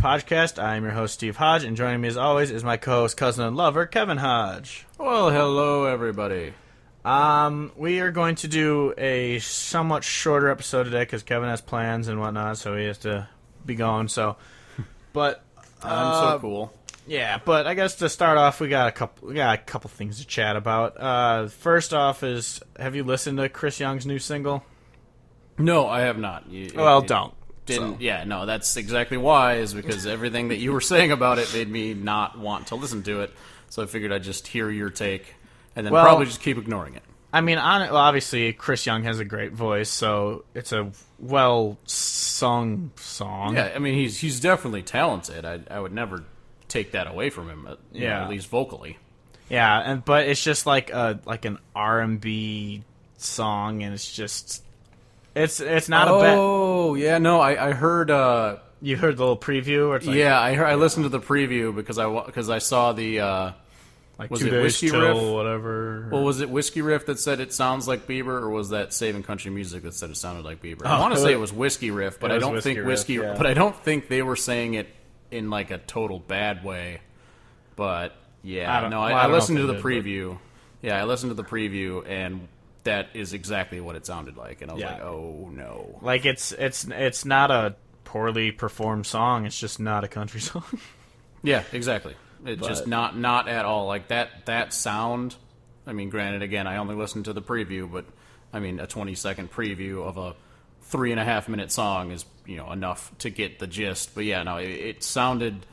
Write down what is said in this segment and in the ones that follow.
podcast. I am your host, Steve Hodge, and joining me as always is my co-host, cousin, and lover, Kevin Hodge. Well, hello, everybody. We are going to do a somewhat shorter episode today because Kevin has plans and whatnot, so he has to be going. But I'm so cool. Yeah, but I guess to start off, we got a couple things to chat about. First off is, have you listened to Chris Young's new single? No, I have not. Don't. Didn't. So. Yeah, no, that's exactly why, is because everything that you were saying about it made me not want to listen to it. So I figured I'd just hear your take and then probably just keep ignoring it. I mean, obviously, Chris Young has a great voice, so it's a well-sung song. Yeah, I mean, he's definitely talented. I would never take that away from him, at least vocally. Yeah, but it's just like an R&B song, and it's just... It's not a bad... Oh, yeah, no, I heard... You heard the little preview? Or it's like, yeah, I listened to the preview because I saw the... was 2 it days Whiskey till Riff? Whatever. Well, was it Whiskey Riff that said it sounds like Bieber, or was that Saving Country Music that said it sounded like Bieber? I want to say it was Whiskey Riff, but I don't think But I don't think they were saying it in like a total bad way. But yeah, I listened to the preview. Yeah, I listened to the preview, and that is exactly what it sounded like, and I was like, oh no! Like it's not a poorly performed song. It's just not a country song. Yeah, exactly. It's just not at all like that sound. I mean, granted, again, I only listened to the preview, but I mean, a 20-second preview of a 3.5-minute song is enough to get the gist. But yeah, no, it sounded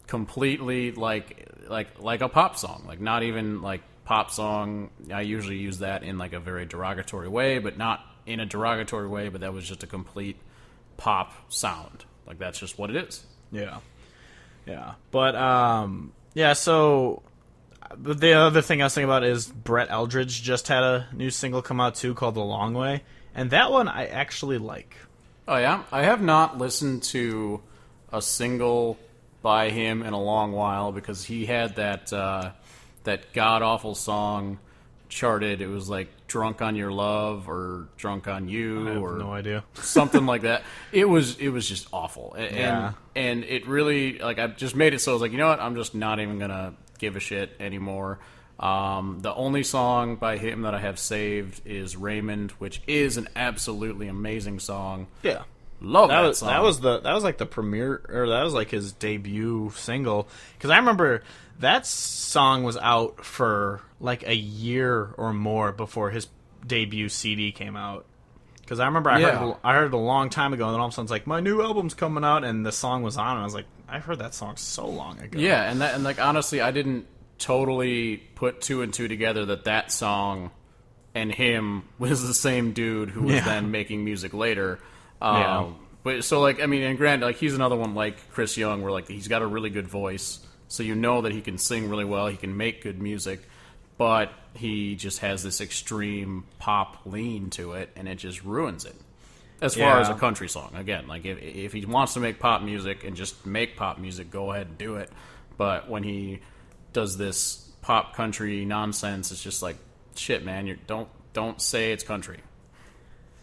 completely like a pop song, like not even like pop song. I usually use that in like a very derogatory way, but not in a derogatory way. But that was just a complete pop sound. Like that's just what it is. Yeah. Yeah, but, so the other thing I was thinking about is Brett Eldredge just had a new single come out, too, called The Long Way, and that one I actually like. Oh, yeah? I have not listened to a single by him in a long while, because he had that god-awful song charted. It was like Drunk on Your Love or Drunk on You, I have or no idea. Something like that. It was just awful. And it really, like, I just made it so I was like, you know what, I'm just not even gonna give a shit anymore. The only song by him that I have saved is Raymond, which is an absolutely amazing song. Yeah. Love that song. That was like the premiere, or that was like his debut single, because I remember that song was out for like a year or more before his debut CD came out. Because I remember I heard it a long time ago, and then all of a sudden it's like, my new album's coming out, and the song was on, and I was like, I've heard that song so long ago. Yeah, and like honestly, I didn't totally put 2 and 2 together that song and him was the same dude who was then making music later. But so like, I mean, and granted, like he's another one like Chris Young, where like he's got a really good voice, so you know that he can sing really well, he can make good music, but he just has this extreme pop lean to it, and it just ruins it. As far as a country song, again, like if he wants to make pop music and just make pop music, go ahead and do it. But when he does this pop country nonsense, it's just like, shit, man, you don't say it's country.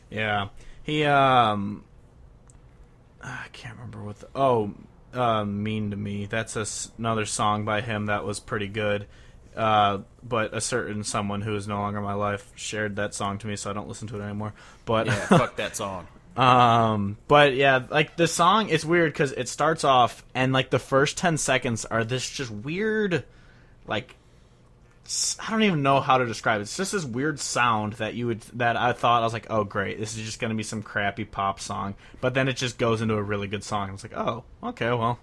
Yeah, he I can't remember what Mean to Me. That's another song by him that was pretty good. But a certain someone who is no longer in my life shared that song to me, so I don't listen to it anymore. But yeah, fuck that song. But yeah, like the song, it's weird because it starts off and like the first 10 seconds are this just weird, like I don't even know how to describe it. It's just this weird sound that I thought, I was like, oh great, this is just gonna be some crappy pop song. But then it just goes into a really good song. And it's like, oh, okay, well.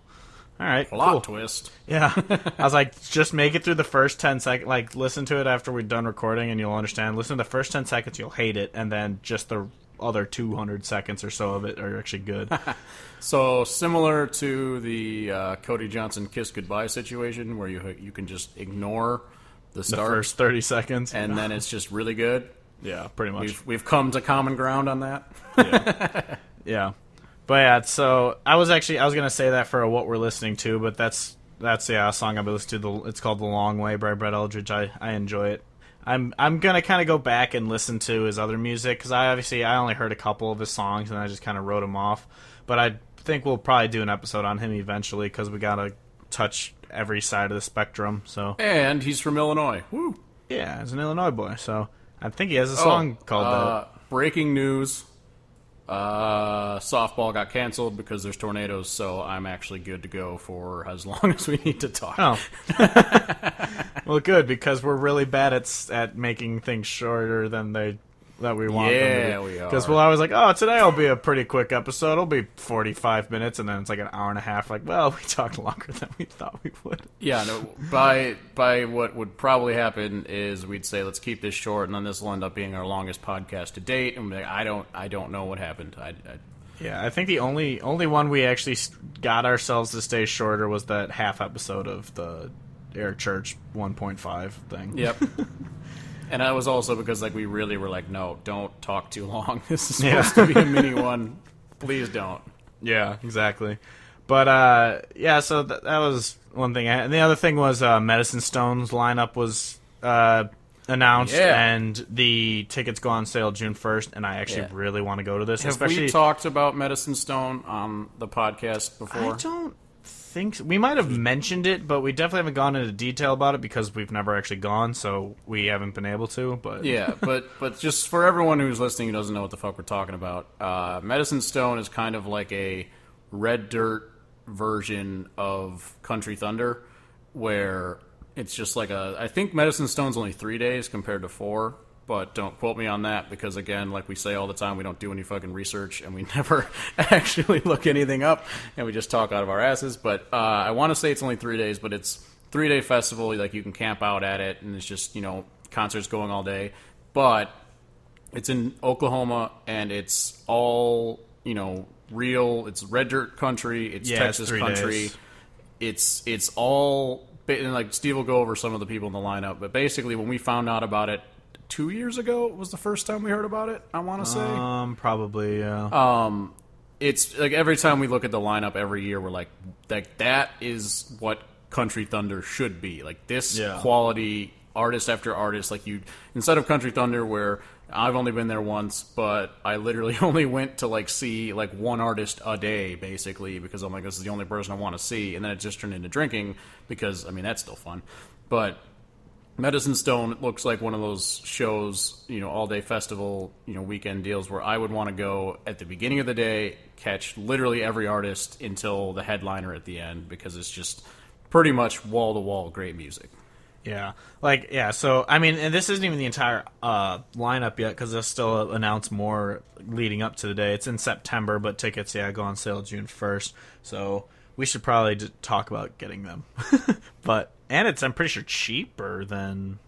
All right, plot twist. Yeah. I was like, just make it through the first 10 seconds. Like, listen to it after we're done recording and you'll understand. Listen to the first 10 seconds, you'll hate it. And then just the other 200 seconds or so of it are actually good. So, similar to the Cody Johnson Kiss Goodbye situation, where you can just ignore the start. The first 30 seconds. And then it's just really good. Yeah, pretty much. We've come to common ground on that. Yeah. Yeah. But yeah, so I was gonna say that for what we're listening to, but that's a song I've been listening to. It's called "The Long Way" by Brett Eldredge. I enjoy it. I'm gonna kind of go back and listen to his other music because I only heard a couple of his songs and I just kind of wrote them off. But think we'll probably do an episode on him eventually because we gotta touch every side of the spectrum. So And he's from Illinois. Woo! yeah, he's an Illinois boy. So I think he has a song called that. Breaking news. Softball got canceled because there's tornadoes, so I'm actually good to go for as long as we need to talk. Oh. Well, good, because we're really bad at making things shorter than that we want them to be. Yeah, we are. Because I was like, oh, today will be a pretty quick episode. It'll be 45 minutes, and then it's like an hour and a half. Like, well, we talked longer than we thought we would. Yeah, no. By what would probably happen is we'd say let's keep this short, and then this will end up being our longest podcast to date. And we're like, I don't know what happened. Yeah, I think the only one we actually got ourselves to stay shorter was that half episode of the Air Church 1.5 thing. Yep. And that was also because we really were like, no, don't talk too long. This is supposed to be a mini one. Please don't. Yeah, exactly. But so that was one thing. And the other thing was Medicine Stone's lineup was announced, and the tickets go on sale June 1st. And I actually really want to go to this. Have we talked about Medicine Stone on the podcast before? I don't think so. We might have mentioned it, but we definitely haven't gone into detail about it because we've never actually gone, so we haven't been able to. But yeah, but just for everyone who's listening who doesn't know what the fuck we're talking about, Medicine Stone is kind of like a Red Dirt version of Country Thunder, where it's just I think Medicine Stone's only 3 days compared to 4. But don't quote me on that because, again, like we say all the time, we don't do any fucking research and we never actually look anything up and we just talk out of our asses. But I want to say it's only 3 days, but it's 3-day festival. You can camp out at it and it's just, concerts going all day. But it's in Oklahoma and it's all, real. It's Red Dirt country. It's Texas country. Days. It's all, and Steve will go over some of the people in the lineup. But basically, when we found out about it, 2 years ago was the first time we heard about it, I want to say. Probably, yeah. It's every time we look at the lineup every year, we're like that is what Country Thunder should be. This quality, artist after artist. Instead of Country Thunder, where I've only been there once, but I literally only went to see one artist a day, basically, because I'm this is the only person I want to see, and then it just turned into drinking because that's still fun, but. Medicine Stone looks like one of those shows, all-day festival, weekend deals where I would want to go at the beginning of the day, catch literally every artist until the headliner at the end, because it's just pretty much wall-to-wall great music. Yeah. So, and this isn't even the entire lineup yet, because they'll still announce more leading up to the day. It's in September, but tickets, go on sale June 1st. So we should probably talk about getting them. And I'm pretty sure, cheaper than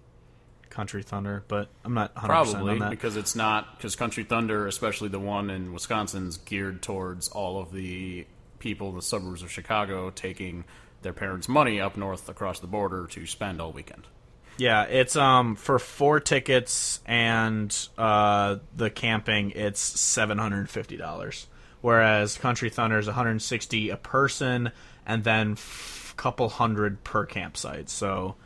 Country Thunder, but I'm not 100% Probably, on that. because Country Thunder, especially the one in Wisconsin, is geared towards all of the people in the suburbs of Chicago taking their parents' money up north across the border to spend all weekend. Yeah, it's for 4 tickets and the camping, it's $750. Whereas Country Thunder is $160 a person, and then couple hundred per campsite. So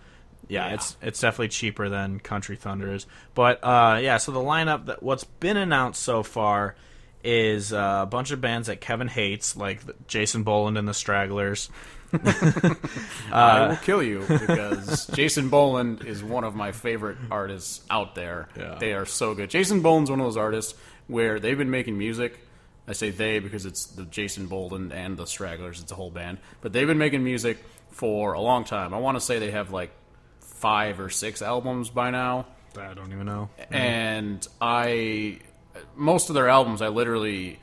it's definitely cheaper than Country Thunder is. But so the lineup, what's been announced so far is a bunch of bands that Kevin hates, like Jason Boland and the Stragglers. I will kill you because Jason Boland is one of my favorite artists out there. Yeah. They are so good. Jason Boland's one of those artists where they've been making music. I say they because it's the Jason Boland and the Stragglers. It's a whole band. But they've been making music for a long time. I want to say they have 5 or 6 albums by now. I don't even know. And most of their albums, I literally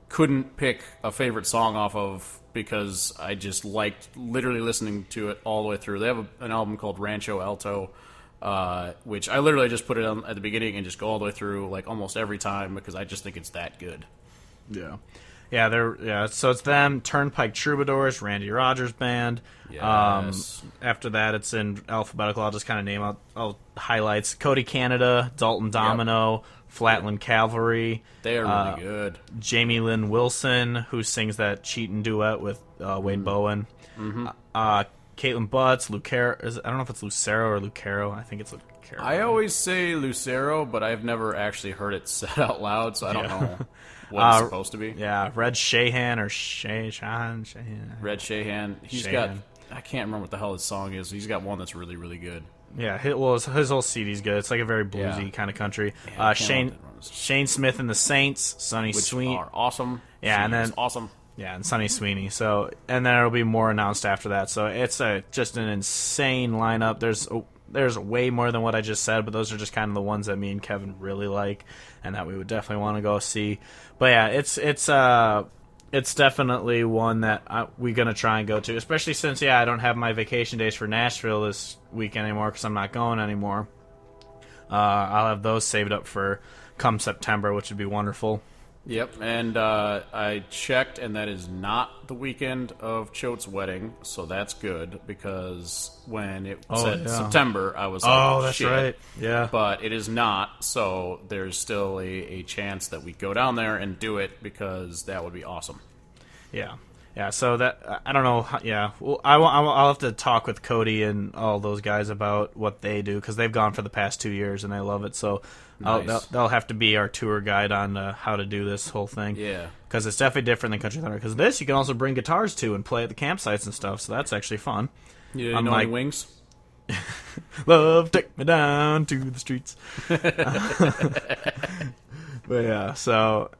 couldn't pick a favorite song off of because I just liked literally listening to it all the way through. They have an album called Rancho Alto, which I literally just put it on at the beginning and just go all the way through almost every time because I just think it's that good. Yeah. So it's them, Turnpike Troubadours, Randy Rogers Band. Yes. After that, it's in alphabetical. I'll just kind of name out highlights: Cody Canada, Dalton Domino, Flatland Cavalry. They are really good. Jamie Lynn Wilson, who sings that cheatin' duet with Wade Bowen. Mm-hmm. Caitlin Butts, Lucero. I don't know if it's Lucero or Lucero. I think it's Lucero. I always say Lucero, but I've never actually heard it said out loud, so I don't know. what it's supposed to be. Yeah, Red Shahan or Shahan. Red Shahan. He's got. I can't remember what the hell his song is. He's got one that's really, really good. Yeah, his whole CD's good. It's like a very bluesy kind of country. Yeah, Shane Smith and the Saints, Sonny Sweeney are awesome. Yeah, and then awesome. Yeah, and Sonny Sweeney. So, and then there'll be more announced after that. So it's just an insane lineup. There's way more than what I just said, but those are just kind of the ones that me and Kevin really like, and that we would definitely want to go see. But yeah, it's definitely one that we're gonna try and go to, especially since I don't have my vacation days for Nashville this week anymore because I'm not going anymore. I'll have those saved up for come September, which would be wonderful. Yep, and I checked, and that is not the weekend of Choate's wedding, so that's good, because when it said September, I was like, oh, that's shit. right, yeah. But it is not, so there's still a chance that we go down there and do it, because that would be awesome. Yeah. Yeah, so that, I don't know, well, I'll have to talk with Cody and all those guys about what they do, because they've gone for the past 2 years, and I love it, so nice. they'll have to be our tour guide on how to do this whole thing. Yeah. Because it's definitely different than Country Thunder, because this you can also bring guitars to and play at the campsites and stuff, so that's actually fun. You know any wings? Love, take me down to the streets. But yeah, so...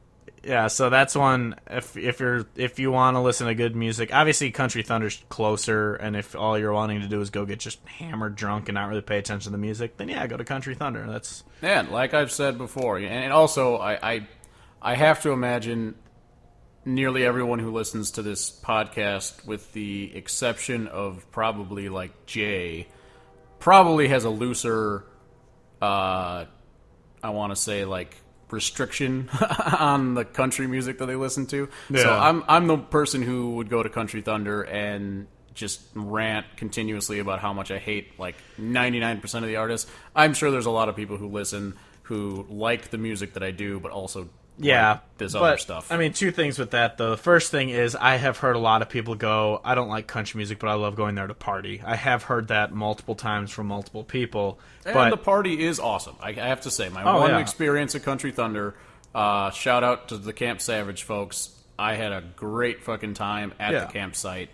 Yeah, so that's one. If you want to listen to good music, obviously Country Thunder's closer, and if all you're wanting to do is go get just hammered drunk and not really pay attention to the music, then go to Country Thunder. That's like I've said before, and also I have to imagine nearly everyone who listens to this podcast, with the exception of probably like Jay, probably has a looser, I want to say like, restriction on the country music that they listen to. Yeah. So I'm the person who would go to Country Thunder and just rant continuously about how much I hate like 99% of the artists. I'm sure there's a lot of people who listen who like the music that I do, but also like this other stuff. I mean, two things with that though. The first thing is I have heard a lot of people go, I don't like country music, but I love going there to party. I have heard that multiple times from multiple people. And the party is awesome. I have to say, my experience at Country Thunder, shout out to the Camp Savage folks. I had a great fucking time at the campsite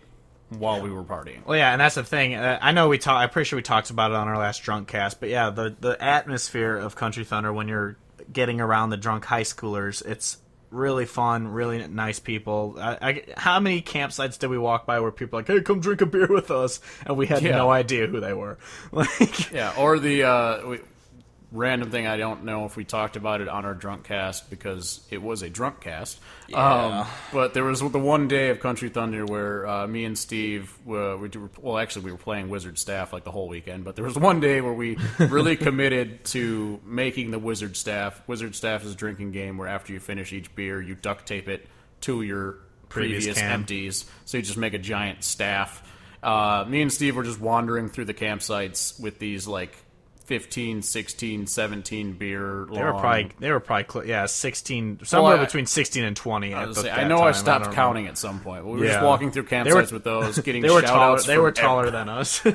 while we were partying. Well, yeah, and that's the thing. I know I'm pretty sure we talked about it on our last drunk cast, but yeah, the atmosphere of Country Thunder when you're getting around the drunk high schoolers, it's really fun, really nice people. How many campsites did we walk by where people are like, hey, come drink a beer with us, and we had no idea who they were. Or the random thing, I don't know if we talked about it on our drunk cast because it was a drunk cast. But there was the one day of Country Thunder where me and Steve, we were playing Wizard Staff like the whole weekend, but there was one day where we really committed to making the Wizard Staff. Wizard Staff is a drinking game where after you finish each beer, you duct tape it to your previous empties, so you just make a giant staff. Me and Steve were just wandering through the campsites with these like 15, 16, 17 beer long. They were probably 16, somewhere between 16 and 20. I know I stopped counting at some point. We were just walking through campsites with those, getting shout-outs. They were taller than us.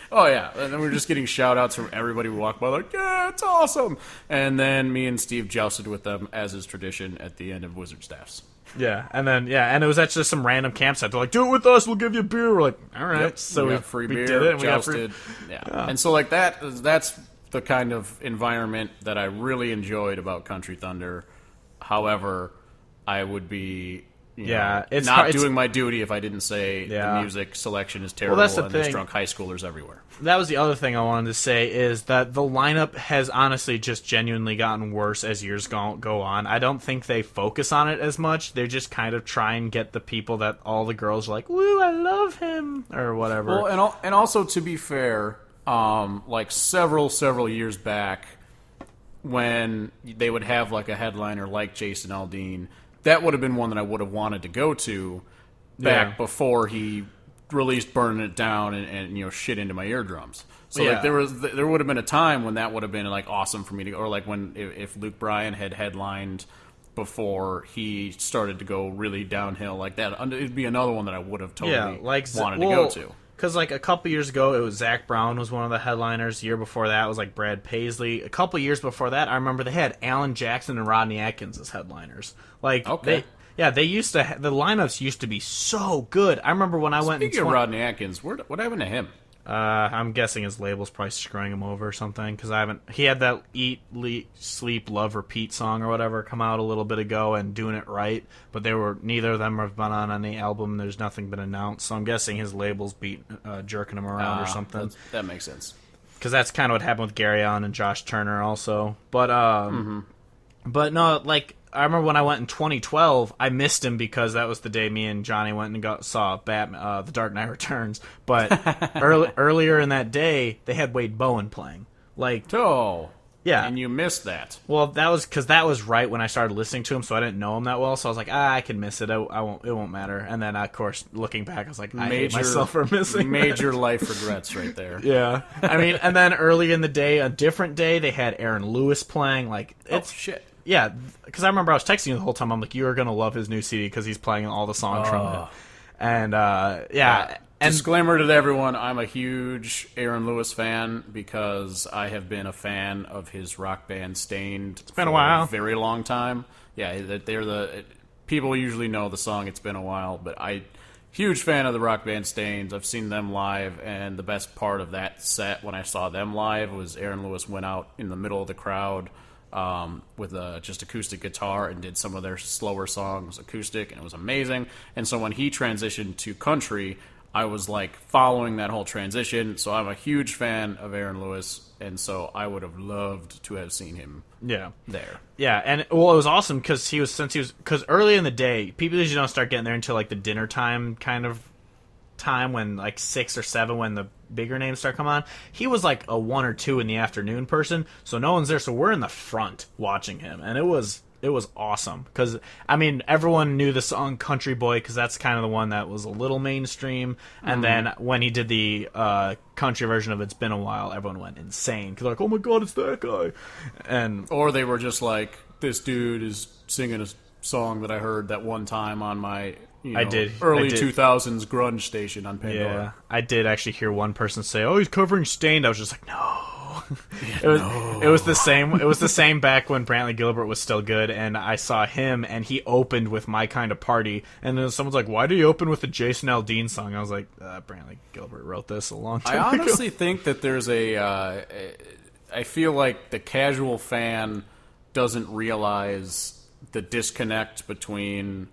Oh, yeah. And then we were just getting shout-outs from everybody we walked by, like, yeah, it's awesome. And then me and Steve jousted with them, as is tradition, at the end of Wizard Staffs. Yeah, and it was at just some random campsite. They're like, do it with us, we'll give you a beer. We're like, all right. Yep. So we got free beer, did it, and jousted. And so, like, that's the kind of environment that I really enjoyed about Country Thunder. However, I would be doing my duty if I didn't say the music selection is terrible and there's drunk high schoolers everywhere. That was the other thing I wanted to say, is that the lineup has honestly just genuinely gotten worse as years go on. I don't think they focus on it as much. They just kind of try and get the people that all the girls are like, woo, I love him, or whatever. Well, and also, to be fair, like several years back, when they would have like a headliner like Jason Aldean, that would have been one that I would have wanted to go to back before he released Burning It Down and shit into my eardrums. So like there would have been a time when that would have been like awesome for me to go, or like when if Luke Bryan had headlined before he started to go really downhill like that, it'd be another one that I would have totally wanted to go to. because like a couple years ago, it was Zac Brown was one of the headliners. The year before that was like Brad Paisley. A couple years before that, I remember they had Alan Jackson and Rodney Atkins as headliners. Like, okay. they used to. The lineups used to be so good. I remember when I went. Speaking of Rodney Atkins, what happened to him? I'm guessing his label's probably screwing him over or something, because I haven't. He had that Eat, Sleep, Love, Repeat song or whatever come out a little bit ago and Doing It Right, but neither of them have been on any album. There's nothing been announced, so I'm guessing his label's jerking him around or something. That makes sense. Because that's kind of what happened with Gary Allen and Josh Turner also. But but no, like, I remember when I went in 2012, I missed him because that was the day me and Johnny went and saw Batman, The Dark Knight Returns. But earlier in that day, they had Wade Bowen playing. Like, yeah, and you missed that. Well, that was because that was right when I started listening to him, so I didn't know him that well. So I was like, I can miss it. I won't. It won't matter. And then, of course, looking back, I was like, I hate myself for missing. Major life regrets right there. Yeah, I mean, and then early in the day, a different day, they had Aaron Lewis playing. Like, shit. Yeah, because I remember I was texting you the whole time. I'm like, you are going to love his new CD because he's playing all the songs from it. And, yeah. And disclaimer to everyone, I'm a huge Aaron Lewis fan because I have been a fan of his rock band Stained been a while. A very long time. Yeah, people usually know the song It's Been a While, but huge fan of the rock band Stained. I've seen them live, and the best part of that set when I saw them live was Aaron Lewis went out in the middle of the crowd with just acoustic guitar and did some of their slower songs acoustic, and it was amazing. And so when he transitioned to country, I was like following that whole transition. So I'm a huge fan of Aaron Lewis, and so I would have loved to have seen him there. Yeah, and well, it was awesome because because early in the day, people usually don't start getting there until like the dinner time kind of time, when like 6 or 7, when the bigger names start coming on. He was like a 1 or 2 in the afternoon person, so no one's there, so we're in the front watching him, and it was awesome because, I mean, everyone knew the song Country Boy because that's kind of the one that was a little mainstream, and then when he did the country version of It's Been a While, everyone went insane because like, oh my god, it's that guy. Or they were just like, this dude is singing a song that I heard that one time on my early 2000s grunge station on Pandora. Yeah, I did actually hear one person say, "Oh, he's covering Stained." I was just like, no. It was the same. It was the same back when Brantley Gilbert was still good, and I saw him, and he opened with My Kind of Party, and then someone's like, "Why did he open with the Jason Aldean song?" I was like, Brantley Gilbert wrote this a long time ago. I honestly think that there's I feel like the casual fan doesn't realize the disconnect between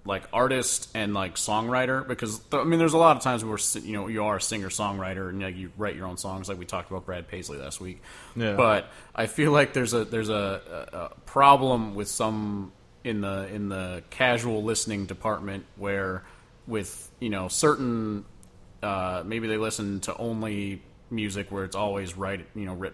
like artist and like songwriter, because I mean there's a lot of times where you are a singer-songwriter and you write your own songs, like we talked about Brad Paisley last week. Yeah. But I feel like there's a problem with some in the casual listening department where with certain maybe they listen to only music where it's always writ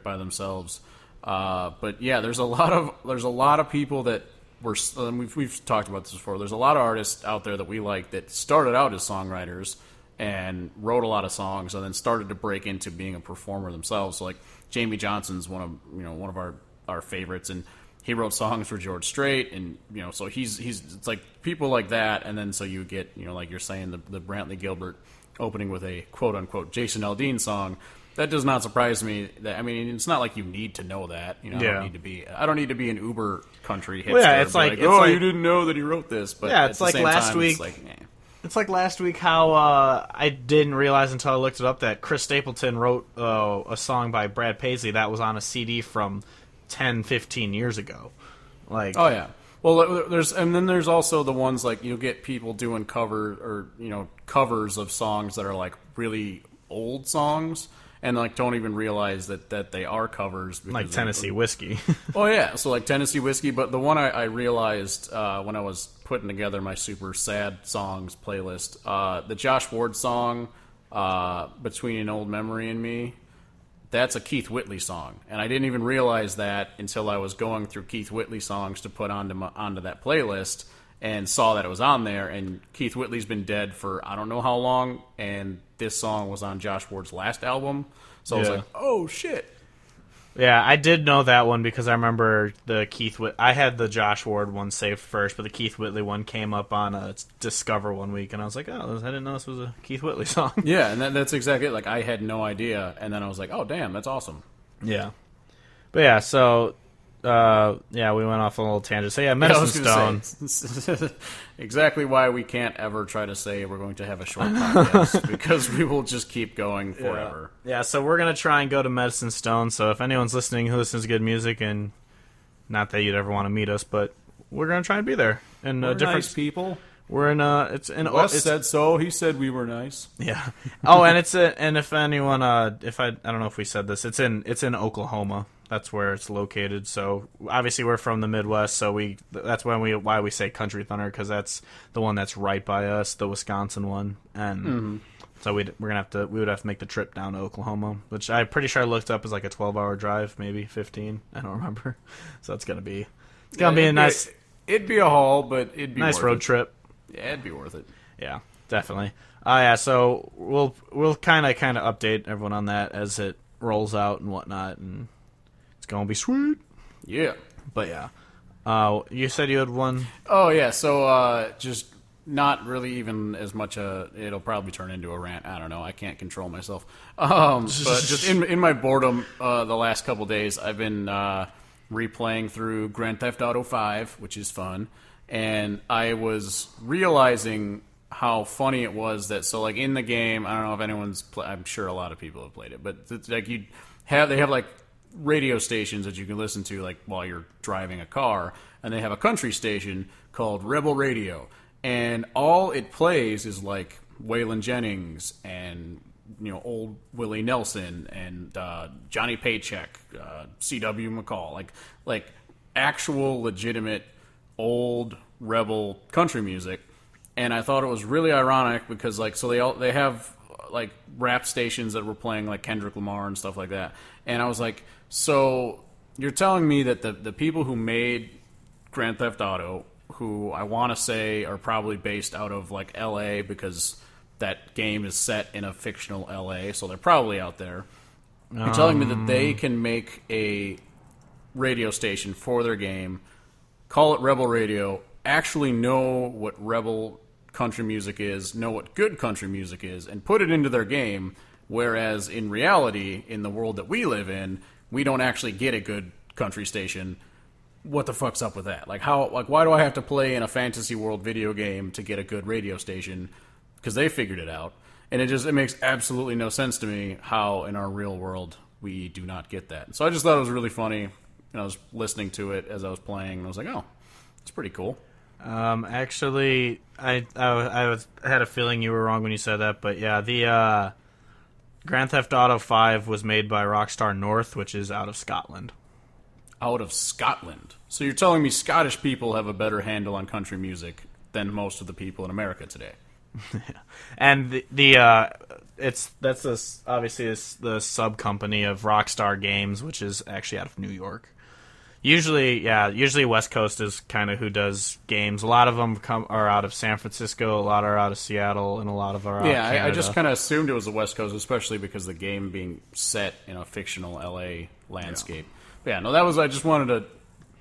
by themselves. But yeah, there's a lot of people that we've talked about this before. There's a lot of artists out there that we like that started out as songwriters and wrote a lot of songs and then started to break into being a performer themselves. So like Jamie Johnson's one of our favorites, and he wrote songs for George Strait, and so he's it's like people like that, and then so you get like you're saying the Brantley Gilbert opening with a quote unquote Jason Aldean song. That does not surprise me. I mean, it's not like you need to know that. I don't need to be an uber country hipster. Well, yeah, it's like, you didn't know that he wrote this. But yeah, it's like last week. It's like last week how I didn't realize until I looked it up that Chris Stapleton wrote a song by Brad Paisley that was on a CD from 10, 15 years ago. Like, oh yeah. Well, there's also the ones like you'll get people doing covers of songs that are like really old songs. And like don't even realize that they are covers. Like Tennessee Whiskey. Oh yeah, so like Tennessee Whiskey. But the one I realized when I was putting together my super sad songs playlist, the Josh Ward song, Between an Old Memory and Me, that's a Keith Whitley song. And I didn't even realize that until I was going through Keith Whitley songs to put onto that playlist, and saw that it was on there. And Keith Whitley's been dead for I don't know how long, and this song was on Josh Ward's last album. So I was like, oh shit. Yeah, I did know that one because I remember the I had the Josh Ward one saved first, but the Keith Whitley one came up on Discover one week, and I was like, oh, I didn't know this was a Keith Whitley song. Yeah, and that's exactly it. Like, I had no idea, and then I was like, oh, damn, that's awesome. Yeah. But yeah, so we went off on a little tangent. So yeah, Medicine Stone. Exactly why we can't ever try to say we're going to have a short podcast, because we will just keep going forever. Yeah, so we're going to try and go to Medicine Stone. So if anyone's listening who listens to good music, and not that you'd ever want to meet us, but we're going to try and be there. And we're different nice people. We're in Wes said so. He said we were nice. Yeah. Oh, and if anyone I don't know if we said this, it's in Oklahoma. That's where it's located. So obviously we're from the Midwest, so that's why we say Country Thunder, because that's the one that's right by us, the Wisconsin one, and so we would have to make the trip down to Oklahoma, which I'm pretty sure I looked up as like a 12-hour drive, maybe 15. I don't remember. So it's gonna be a nice. It'd be a haul, but it'd be nice road trip. Yeah, it'd be worth it. Yeah, definitely. So we'll kind of update everyone on that as it rolls out and whatnot, and it's gonna be sweet. Yeah. But yeah, you said you had one. Oh yeah. So just not really even as much. It'll probably turn into a rant. I don't know. I can't control myself. But just in my boredom, the last couple days, I've been replaying through Grand Theft Auto 5, which is fun. And I was realizing how funny it was that, so like in the game, I don't know if anyone's I'm sure a lot of people have played it, but it's like they have like radio stations that you can listen to like while you're driving a car, and they have a country station called Rebel Radio, and all it plays is like Waylon Jennings and old Willie Nelson and Johnny Paycheck, C.W. McCall, like actual legitimate old rebel country music. And I thought it was really ironic because they have like rap stations that were playing like Kendrick Lamar and stuff like that. And I was like, so you're telling me that the people who made Grand Theft Auto, who I want to say are probably based out of like LA, because that game is set in a fictional LA, so they're probably out there. You're telling me that they can make a radio station for their game, call it Rebel Radio, actually know what rebel country music is, know what good country music is, and put it into their game, whereas in reality, in the world that we live in, we don't actually get a good country station. What the fuck's up with that? Why do I have to play in a fantasy world video game to get a good radio station? Because they figured it out. And it makes absolutely no sense to me how in our real world we do not get that. So I just thought it was really funny. And I was listening to it as I was playing, and I was like, oh, it's pretty cool. Actually, I had a feeling you were wrong when you said that, but yeah, the Grand Theft Auto 5 was made by Rockstar North, which is out of Scotland. Out of Scotland? So you're telling me Scottish people have a better handle on country music than most of the people in America today? And obviously it's the sub company of Rockstar Games, which is actually out of New York. Usually West Coast is kind of who does games. A lot of them are out of San Francisco, a lot are out of Seattle, and a lot of are out of Canada. I just kind of assumed it was the West Coast, especially because the game being set in a fictional LA landscape. Yeah, no, I just wanted to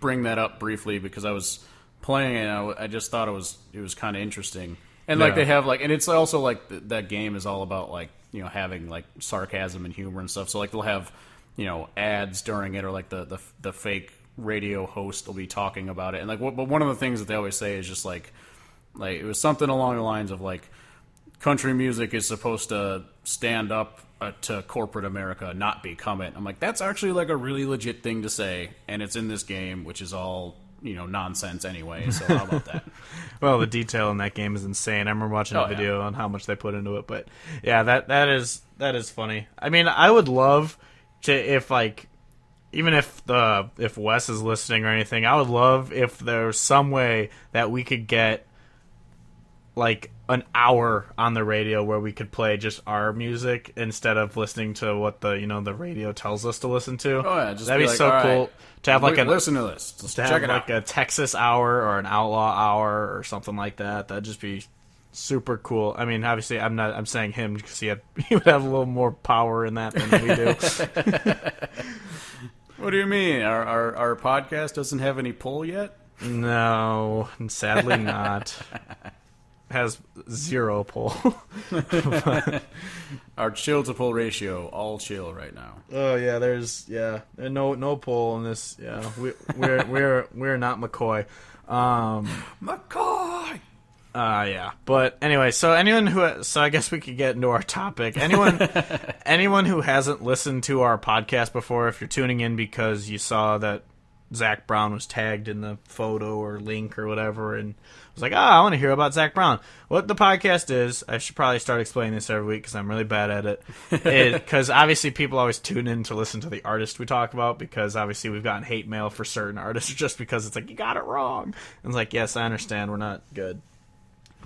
bring that up briefly because I was playing it and I just thought it was kind of interesting. And like they have and it's also like that game is all about like, having like sarcasm and humor and stuff. So like they'll have, ads during it, or like the fake radio host will be talking about it. And but one of the things that they always say is just like it was something along the lines of like, country music is supposed to stand up to corporate America, not become it. I'm like, that's actually like a really legit thing to say, and it's in this game, which is all nonsense anyway. So how about that? Well, the detail in that game is insane. I remember watching a video on how much they put into it, but yeah, that is funny. I mean, I would love to if Wes is listening or anything, I would love if there's some way that we could get like an hour on the radio where we could play just our music instead of listening to what the radio tells us to listen to. Oh yeah, just that'd be so cool right, to have listen to this. To have like a Texas hour or an outlaw hour or something like that. That'd just be super cool. I mean, obviously, I'm saying him because he would have a little more power in that than we do. What do you mean? Our podcast doesn't have any pull yet? No, sadly not. Has 0 pull. Our chill to pull ratio, all chill right now. Oh yeah, there's no pull in this. Yeah, we're not McCoy. McCoy. Yeah, but anyway, so I guess we could get into our topic. Anyone who hasn't listened to our podcast before, if you're tuning in because you saw that Zac Brown was tagged in the photo or link or whatever, and was like, I want to hear about Zac Brown. What the podcast is, I should probably start explaining this every week because I'm really bad at it. Because obviously people always tune in to listen to the artist we talk about, because obviously we've gotten hate mail for certain artists just because it's like, you got it wrong. And it's like, yes, I understand, we're not good.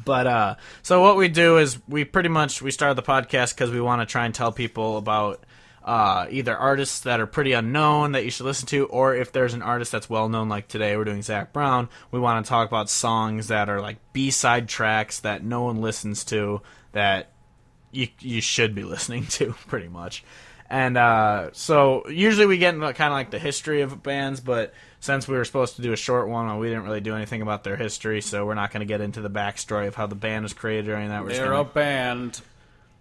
But so what we do is we started the podcast because we want to try and tell people about either artists that are pretty unknown that you should listen to, or if there's an artist that's well known, like today we're doing Zac Brown, we want to talk about songs that are like B-side tracks that no one listens to that you should be listening to, pretty much. And so usually we get into kind of like the history of bands, but since we were supposed to do a short one, we didn't really do anything about their history, so we're not going to get into the backstory of how the band was created or anything like that. They're a band.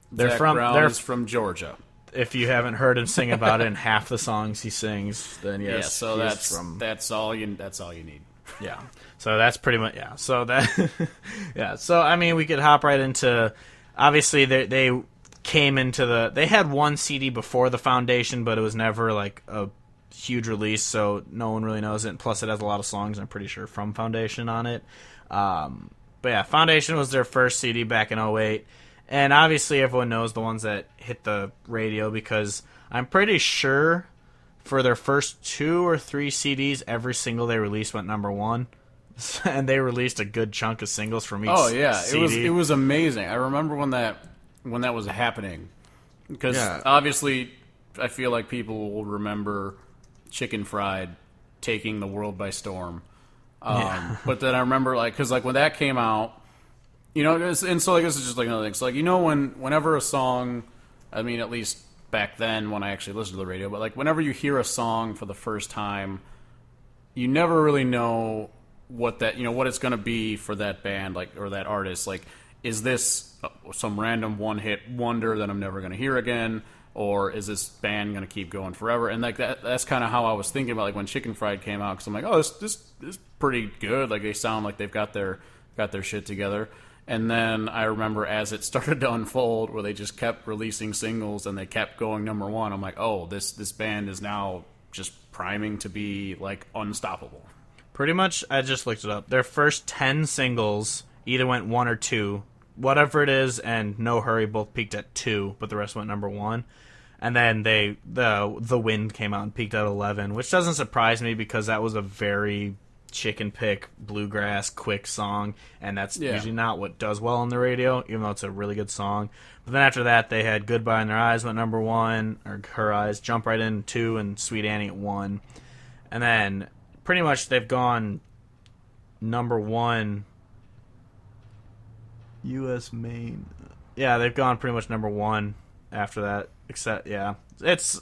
They're Brown's from Georgia. If you haven't heard him sing about it in half the songs he sings, then yes. Yeah, so that's all you need. Yeah. So that's pretty much So that yeah. So I mean, we could hop right into. Obviously, they came into they had one CD before the Foundation, but it was never like a huge release, so no one really knows it. And plus, it has a lot of songs, I'm pretty sure, from Foundation on it. But yeah, Foundation was their first CD back in '08. And obviously everyone knows the ones that hit the radio, because I'm pretty sure for their first 2 or 3 CDs, every single they released went number 1. And they released a good chunk of singles from each CD. It was amazing. I remember when that was happening. Because obviously I feel like people will remember Chicken Fried taking the world by storm. But then I remember, because when that came out, and so I guess it's just like another thing. So whenever a song, I mean, at least back then when I actually listened to the radio, but whenever you hear a song for the first time, you never really know what it's going to be for that band, or that artist. Is this some random one-hit wonder that I'm never going to hear again, or is this band going to keep going forever? And that's kind of how I was thinking about when Chicken Fried came out, because I'm like, oh, this is pretty good. They sound like they've got their shit together. And then I remember as it started to unfold, where they just kept releasing singles and they kept going number 1. I'm like, oh, this band is now just priming to be unstoppable. Pretty much, I just looked it up. Their first 10 singles either went 1 or 2, whatever it is, and No Hurry both peaked at 2, but the rest went number 1. And then the Wind came out and peaked at 11, which doesn't surprise me because that was a very chicken pick bluegrass quick song, and that's usually not what does well on the radio, even though it's a really good song. But then after that, they had Goodbye in Their Eyes went number 1, or Her Eyes, Jump Right In 2, and Sweet Annie at 1. And then pretty much they've gone number 1 U.S. Main. Yeah, they've gone pretty much number 1 after that, except it's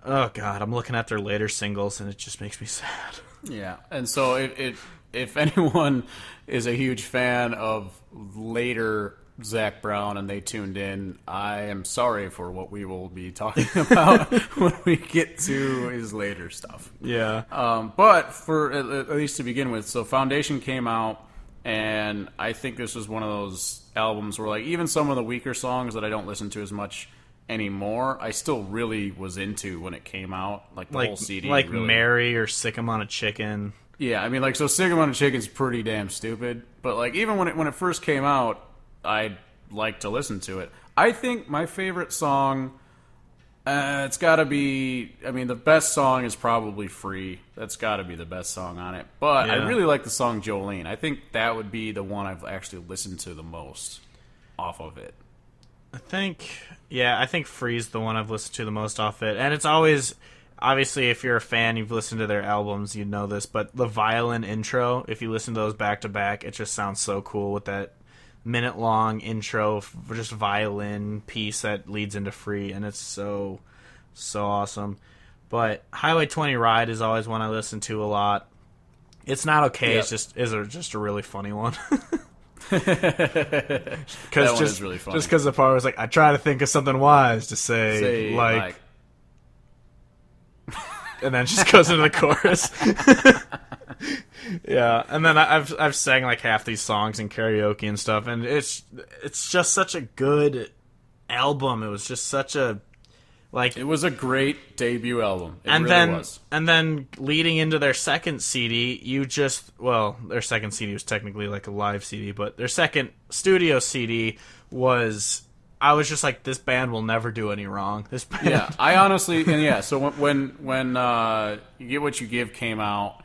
oh god, I'm looking at their later singles and it just makes me sad. Yeah, and so if anyone is a huge fan of later Zac Brown and they tuned in, I am sorry for what we will be talking about when we get to his later stuff. Yeah. But for at least to begin with, so Foundation came out, and I think this was one of those albums where even some of the weaker songs that I don't listen to as much anymore, I still really was into when it came out, the whole CD. Really. Mary or Sick 'Em on a Chicken. Yeah, I mean, so Sick 'Em on a Chicken's pretty damn stupid, but even when it first came out, I liked to listen to it. I think my favorite song, it's got to be, the best song is probably Free. That's got to be the best song on it. But I really like the song Jolene. I think that would be the one I've actually listened to the most off of it. I think Free's the one I've listened to the most off it. And it's always, obviously, if you're a fan, you've listened to their albums, you know this, but the violin intro, if you listen to those back to back, it just sounds so cool with that minute-long intro, just violin piece that leads into Free, and it's so awesome. But Highway 20 Ride is always one I listen to a lot. It's not okay. Yep. It's just a really funny one. That one is really funny. Just because the part was like, I try to think of something wise to say like and then just goes into the chorus. Yeah, and then I've sang like half these songs in karaoke and stuff, and it's just such a good album. It was just such a it was a great debut album. It and really then was. And then leading into their second CD, their second CD was technically like a live CD, but their second studio CD was. I was just like, this band will never do any wrong. This band. Yeah, I honestly, and yeah. So when You Get What You Give came out,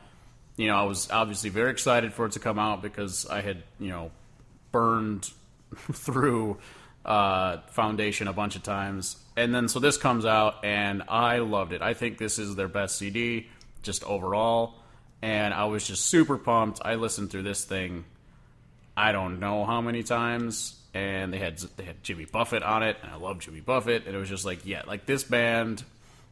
I was obviously very excited for it to come out because I had burned through Foundation a bunch of times, and then so this comes out, and I loved it. I think this is their best CD, just overall, and I was just super pumped. I listened through this thing, I don't know how many times. And they had Jimmy Buffett on it, and I love Jimmy Buffett, and it was just like, yeah, like this band,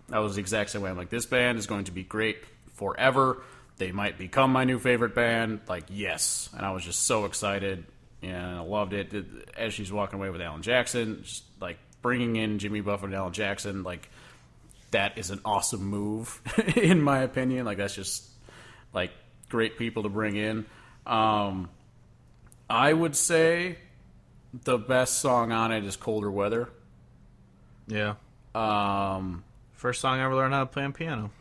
I was the exact same way. I'm like, this band is going to be great forever. They might become my new favorite band. Like, yes. And I was just so excited, and I loved it. As she's walking away with Alan Jackson, just like bringing in Jimmy Buffett and Alan Jackson, like that is an awesome move, in my opinion. Like, that's just like great people to bring in. I would say the best song on it is Colder Weather. Yeah. First song I ever learned how to play on piano.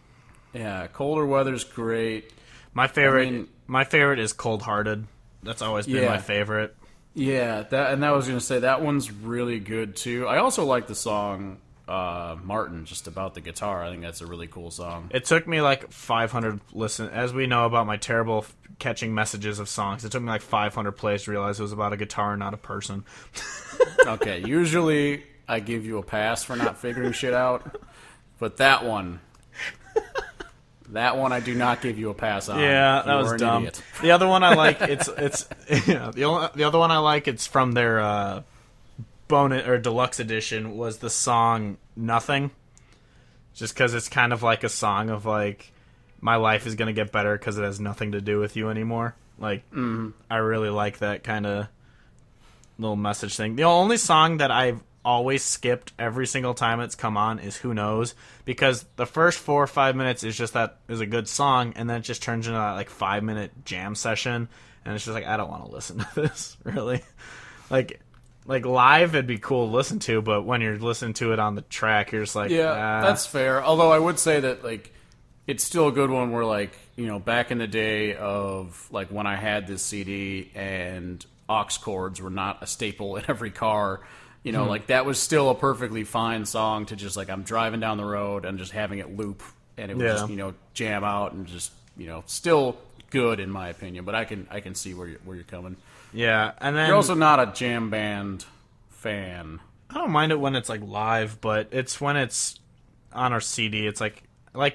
Yeah, Colder Weather's great. My favorite is Cold Hearted. That's always been my favorite. Yeah, I was going to say that one's really good too. I also like the song Martin, just about the guitar. I think that's a really cool song. It took me like 500 as we know about my terrible catching messages of songs. It took me like 500 plays to realize it was about a guitar, not a person. Okay, usually I give you a pass for not figuring shit out, but that one I do not give you a pass on. Yeah, that was dumb. Idiot. The other one I like, the other one I like, it's from their bonus or deluxe edition, was the song Nothing. Just because it's kind of like a song of like, my life is going to get better because it has nothing to do with you anymore. Like, I really like that kind of little message thing. The only song that I've always skipped every single time it's come on is Who Knows, because the first 4 or 5 minutes is a good song, and then it just turns into that like 5-minute jam session, and it's just like, I don't want to listen to this, really. Like live it'd be cool to listen to, but when you're listening to it on the track, you're just like, that's fair. Although I would say that like it's still a good one where like, back in the day of like when I had this CD and aux cords were not a staple in every car, like that was still a perfectly fine song to just like, I'm driving down the road and just having it loop, and it would just, jam out, and just, still good in my opinion, but I can see where you're coming. Yeah, and then you're also not a jam band fan. I don't mind it when it's like live, but it's when it's on our CD. It's like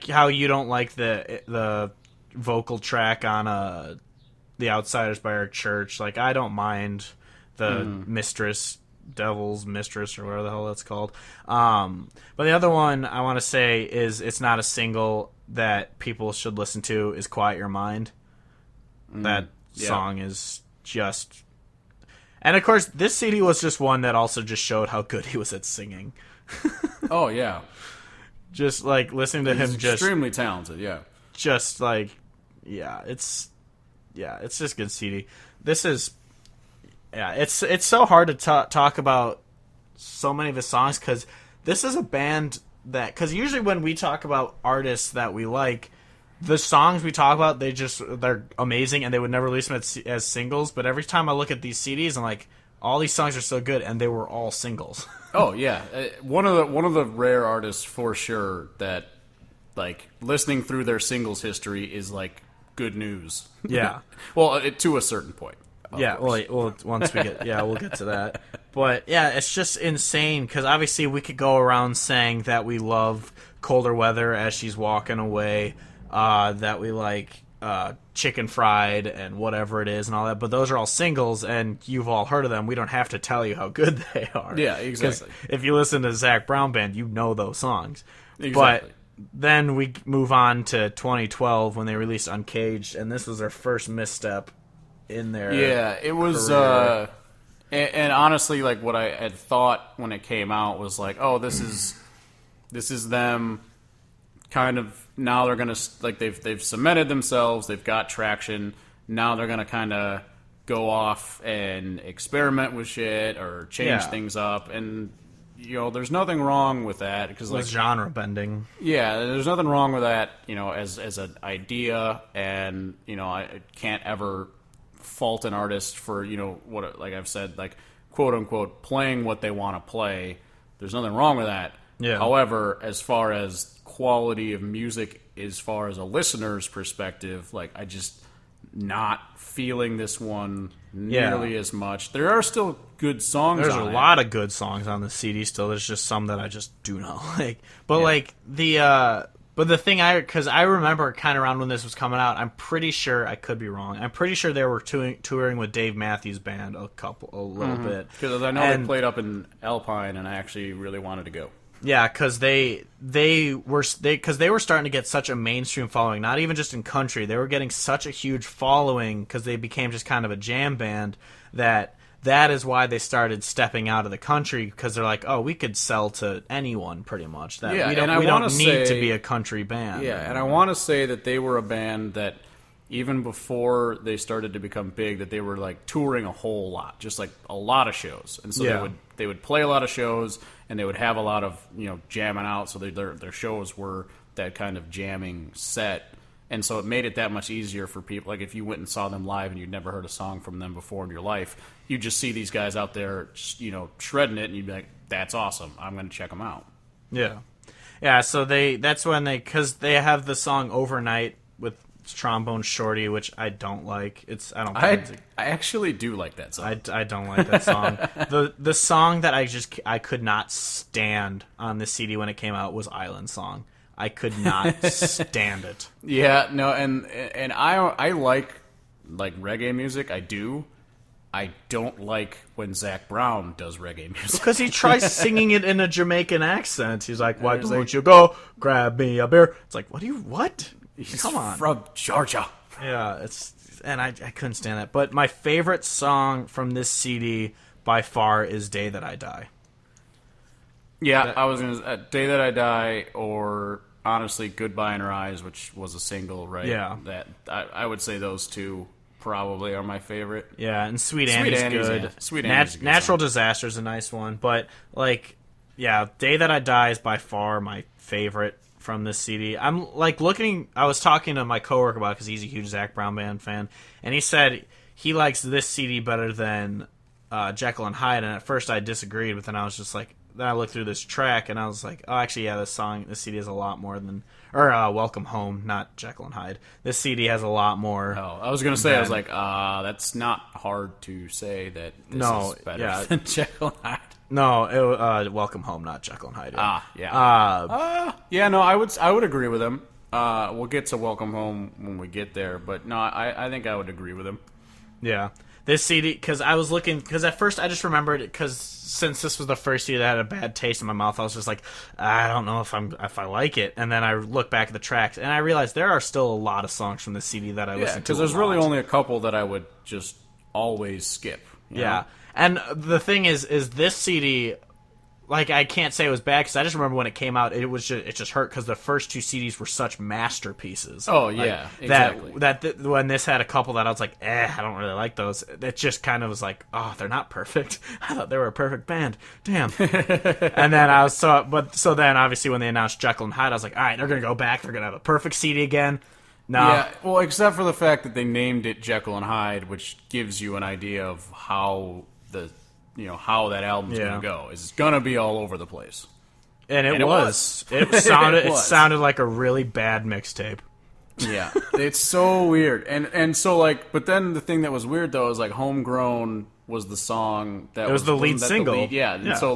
how you don't like the vocal track on The Outsiders by Our Church. Like, I don't mind the Devil's Mistress, or whatever the hell that's called. But the other one I want to say is, it's not a single that people should listen to, is Quiet Your Mind. That song is just... And of course, this CD was just one that also just showed how good he was at singing. Oh, yeah. Just like listening to him, just extremely talented. Yeah, just like, it's just good CD. This is, it's so hard to talk about so many of his songs, because this is a band that, because usually when we talk about artists that we like, the songs we talk about, they're amazing, and they would never release them as singles. But every time I look at these CDs, I'm like, all these songs are so good, and they were all singles. Oh yeah, one of the rare artists for sure that like listening through their singles history is like good news. Yeah. Well, to a certain point. Yeah. Well, once we get we'll get to that. But yeah, it's just insane, because obviously we could go around saying that we love Colder Weather, As She's Walking Away, that we like Chicken Fried and whatever it is and all that, but those are all singles, and you've all heard of them. We don't have to tell you how good they are. Yeah, exactly. If you listen to Zac Brown Band, you know those songs. Exactly. then we move on to 2012 when they released Uncaged, and this was their first misstep in their it was. career. And honestly, like what I had thought when it came out was like, oh, this is them. Kind of now they're gonna like they've cemented themselves. They've got traction. Now they're gonna kind of go off and experiment with shit or change things up. And there's nothing wrong with that because like genre bending. Yeah, there's nothing wrong with that. As an idea, and I can't ever fault an artist for what, like I've said, like quote unquote playing what they want to play. There's nothing wrong with that. Yeah. However, as far as quality of music, as far as a listener's perspective, like I just not feeling this one nearly as much. There are still good songs. There's on a it. lot of good songs on the CD still. There's just some that I just do not like. But like but the thing because I remember kind of around when this was coming out, I'm pretty sure, I could be wrong, I'm pretty sure they were touring with Dave Matthews Band a little bit. Because I know they played up in Alpine, and I actually really wanted to go. Yeah, because they were starting to get such a mainstream following, not even just in country. They were getting such a huge following because they became just kind of a jam band that is why they started stepping out of the country, because they're like, oh, we could sell to anyone pretty much. That we don't need to be a country band. Yeah, and I want to say that they were a band that even before they started to become big, that they were like touring a whole lot, just like a lot of shows, and so they would play a lot of shows, and they would have a lot of jamming out. So their shows were that kind of jamming set, and so it made it that much easier for people. Like if you went and saw them live and you'd never heard a song from them before in your life, you just see these guys out there, shredding it, and you'd be like, "That's awesome! I'm going to check them out." Yeah, yeah. So because they have the song "Overnight" with Trombone Shorty, which I don't like. I actually do like that song. I don't like that song. the song that I could not stand on the CD when it came out was Island Song. I could not stand it. Yeah, no, and I like reggae music. I do. I don't like when Zac Brown does reggae music because he tries singing it in a Jamaican accent. He's like, "Why don't you go grab me a beer?" It's like, what? He's Come on, from Georgia. Yeah, I couldn't stand that. But my favorite song from this CD by far is "Day That I Die." Yeah, I was gonna "Day That I Die" or honestly "Goodbye in Her Eyes," which was a single, right? Yeah, that I would say those two probably are my favorite. Yeah, and Sweet Annie's good. Yeah. Sweet Annie's a good Natural song. Disaster is a nice one, but "Day That I Die" is by far my favorite from this CD. I'm like I was talking to my coworker about it because he's a huge Zac Brown Band fan, and he said he likes this CD better than Jekyll and Hyde, and at first I disagreed, but then I was just like, then I looked through this track and I was like, oh, actually, yeah, this CD has a lot more than, or Welcome Home, not Jekyll and Hyde. This CD has a lot more. Oh, I was gonna say, I was like, that's not hard to say that this is better than Jekyll and Hyde. No, Welcome Home, not Jekyll and Hyde. Yeah. No, I would agree with him. We'll get to Welcome Home when we get there, but no, I think I would agree with him. Yeah, this CD, because I was looking, because at first I just remembered it, because since this was the first CD that had a bad taste in my mouth, I was just like, I don't know if I like it, and then I look back at the tracks, and I realized there are still a lot of songs from this CD that I listen to. Because there's really only a couple that I would just always skip. You know? And the thing is this CD, like, I can't say it was bad because I just remember when it came out, it just hurt because the first two CDs were such masterpieces. Oh yeah, exactly. That when this had a couple that I was like, I don't really like those. It just kind of was like, oh, they're not perfect. I thought they were a perfect band. Damn. And then so then obviously when they announced Jekyll and Hyde, I was like, all right, they're gonna go back. They're gonna have a perfect CD again. No. Yeah, well, except for the fact that they named it Jekyll and Hyde, which gives you an idea of how how that album's going to go. It's going to be all over the place. And it was. It sounded like a really bad mixtape. Yeah. It's so weird. And so but then the thing that was weird though is Homegrown was the song that was the lead single. Yeah. And so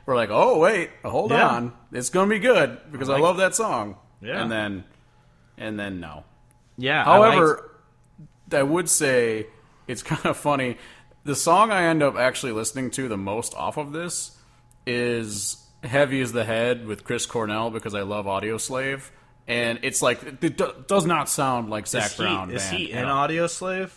we're like, "Oh, wait, hold on. It's going to be good because I love that song." Yeah. And then no. Yeah. However, I would say it's kind of funny. The song I end up actually listening to the most off of this is Heavy as the Head with Chris Cornell because I love Audioslave, and it's like it does not sound like Zac Brown Band. Is he in Audioslave?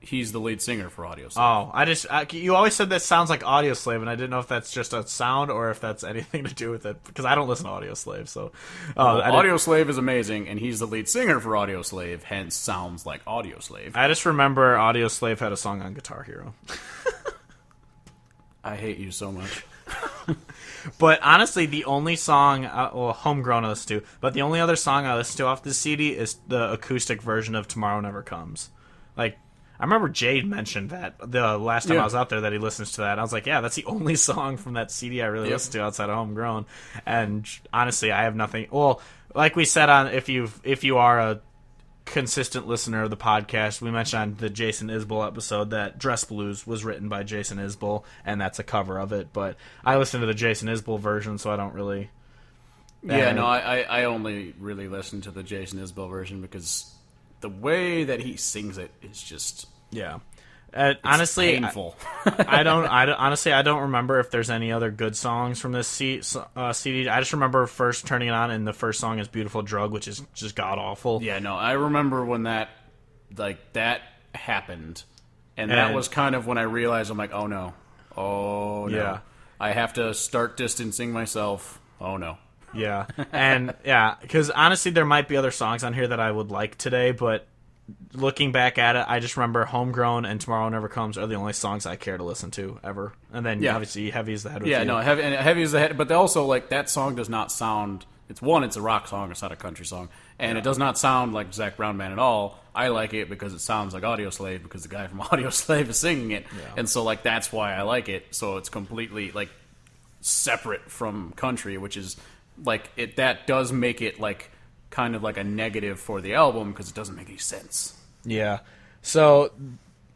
He's the lead singer for Audioslave. Oh, you always said that sounds like Audioslave, and I didn't know if that's just a sound or if that's anything to do with it, because I don't listen to Audioslave, so... Audioslave is amazing, and he's the lead singer for Audioslave, hence sounds like Audioslave. I just remember Audioslave had a song on Guitar Hero. I hate you so much. But honestly, the only song, Homegrown I listen to, but the only other song I listen to off this CD is the acoustic version of Tomorrow Never Comes. Like, I remember Jade mentioned that the last time I was out there that he listens to that. I was like, yeah, that's the only song from that CD I really listen to outside of Homegrown. And honestly, I have nothing. Well, like we said on if you are a consistent listener of the podcast, we mentioned on the Jason Isbell episode that Dress Blues was written by Jason Isbell, and that's a cover of it. But I listen to the Jason Isbell version, so I don't really. I only really listen to the Jason Isbell version because the way that he sings it is just honestly painful. I don't remember if there's any other good songs from this CD. I just remember first turning it on and the first song is "Beautiful Drug," which is just god awful. Yeah, no, I remember when that happened, and that was kind of when I realized I'm like, oh no, I have to start distancing myself. Oh no. Yeah, and because honestly, there might be other songs on here that I would like today, but looking back at it, I just remember Homegrown and Tomorrow Never Comes are the only songs I care to listen to ever. And then obviously Heavy as the Head. Heavy as the Head, but also like that song does not sound. It's a rock song. It's not a country song, and it does not sound like Zac Brown Band at all. I like it because it sounds like Audioslave because the guy from Audioslave is singing it, and so like that's why I like it. So it's completely like separate from country, which is. Like that does make it like kind of like a negative for the album because it doesn't make any sense. Yeah. So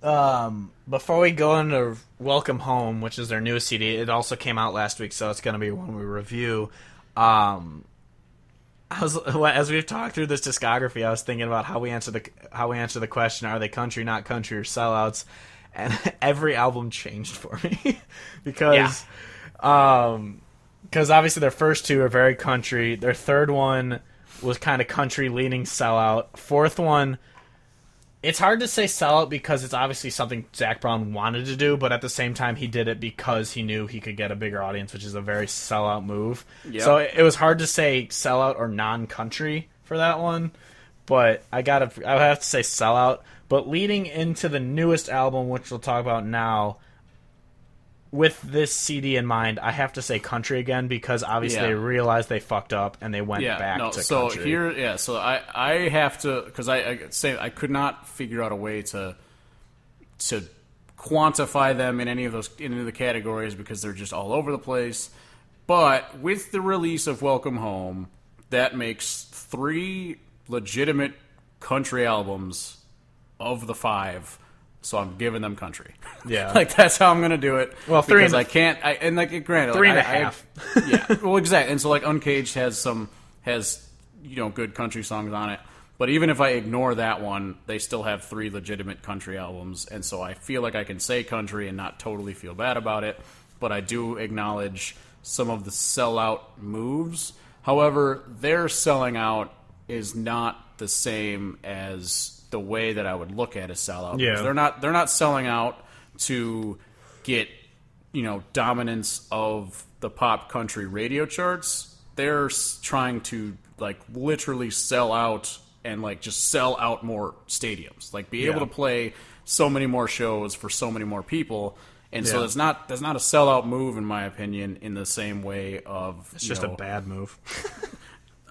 before we go into Welcome Home, which is their newest CD, it also came out last week, so it's going to be one we review. As we've talked through this discography, I was thinking about how we answer the question: are they country, not country, or sellouts? And every album changed for me because. Because obviously their first two are very country. Their third one was kind of country-leaning sellout. Fourth one, it's hard to say sellout because it's obviously something Zac Brown wanted to do, but at the same time he did it because he knew he could get a bigger audience, which is a very sellout move. Yep. So it was hard to say sellout or non-country for that one, but I have to say sellout. But leading into the newest album, which we'll talk about now, with this CD in mind, I have to say country again because obviously they realized they fucked up and they went back to country. So I have to, because I could not figure out a way to quantify them in any of the categories because they're just all over the place. But with the release of Welcome Home, that makes 3 legitimate country albums of the 5. So I'm giving them country. Yeah. Like, that's how I'm going to do it. Well, because I can't... granted... 3.5. Yeah. Well, exactly. And so, like, Uncaged has good country songs on it. But even if I ignore that one, they still have 3 legitimate country albums. And so I feel like I can say country and not totally feel bad about it. But I do acknowledge some of the sellout moves. However, their selling out is not the same as... the way that I would look at a sellout. Yeah. They're not selling out to get, dominance of the pop country radio charts. They're trying to like literally sell out and like just sell out more stadiums. Like be able to play so many more shows for so many more people. And so that's not a sellout move in my opinion in the same way of it's just a bad move.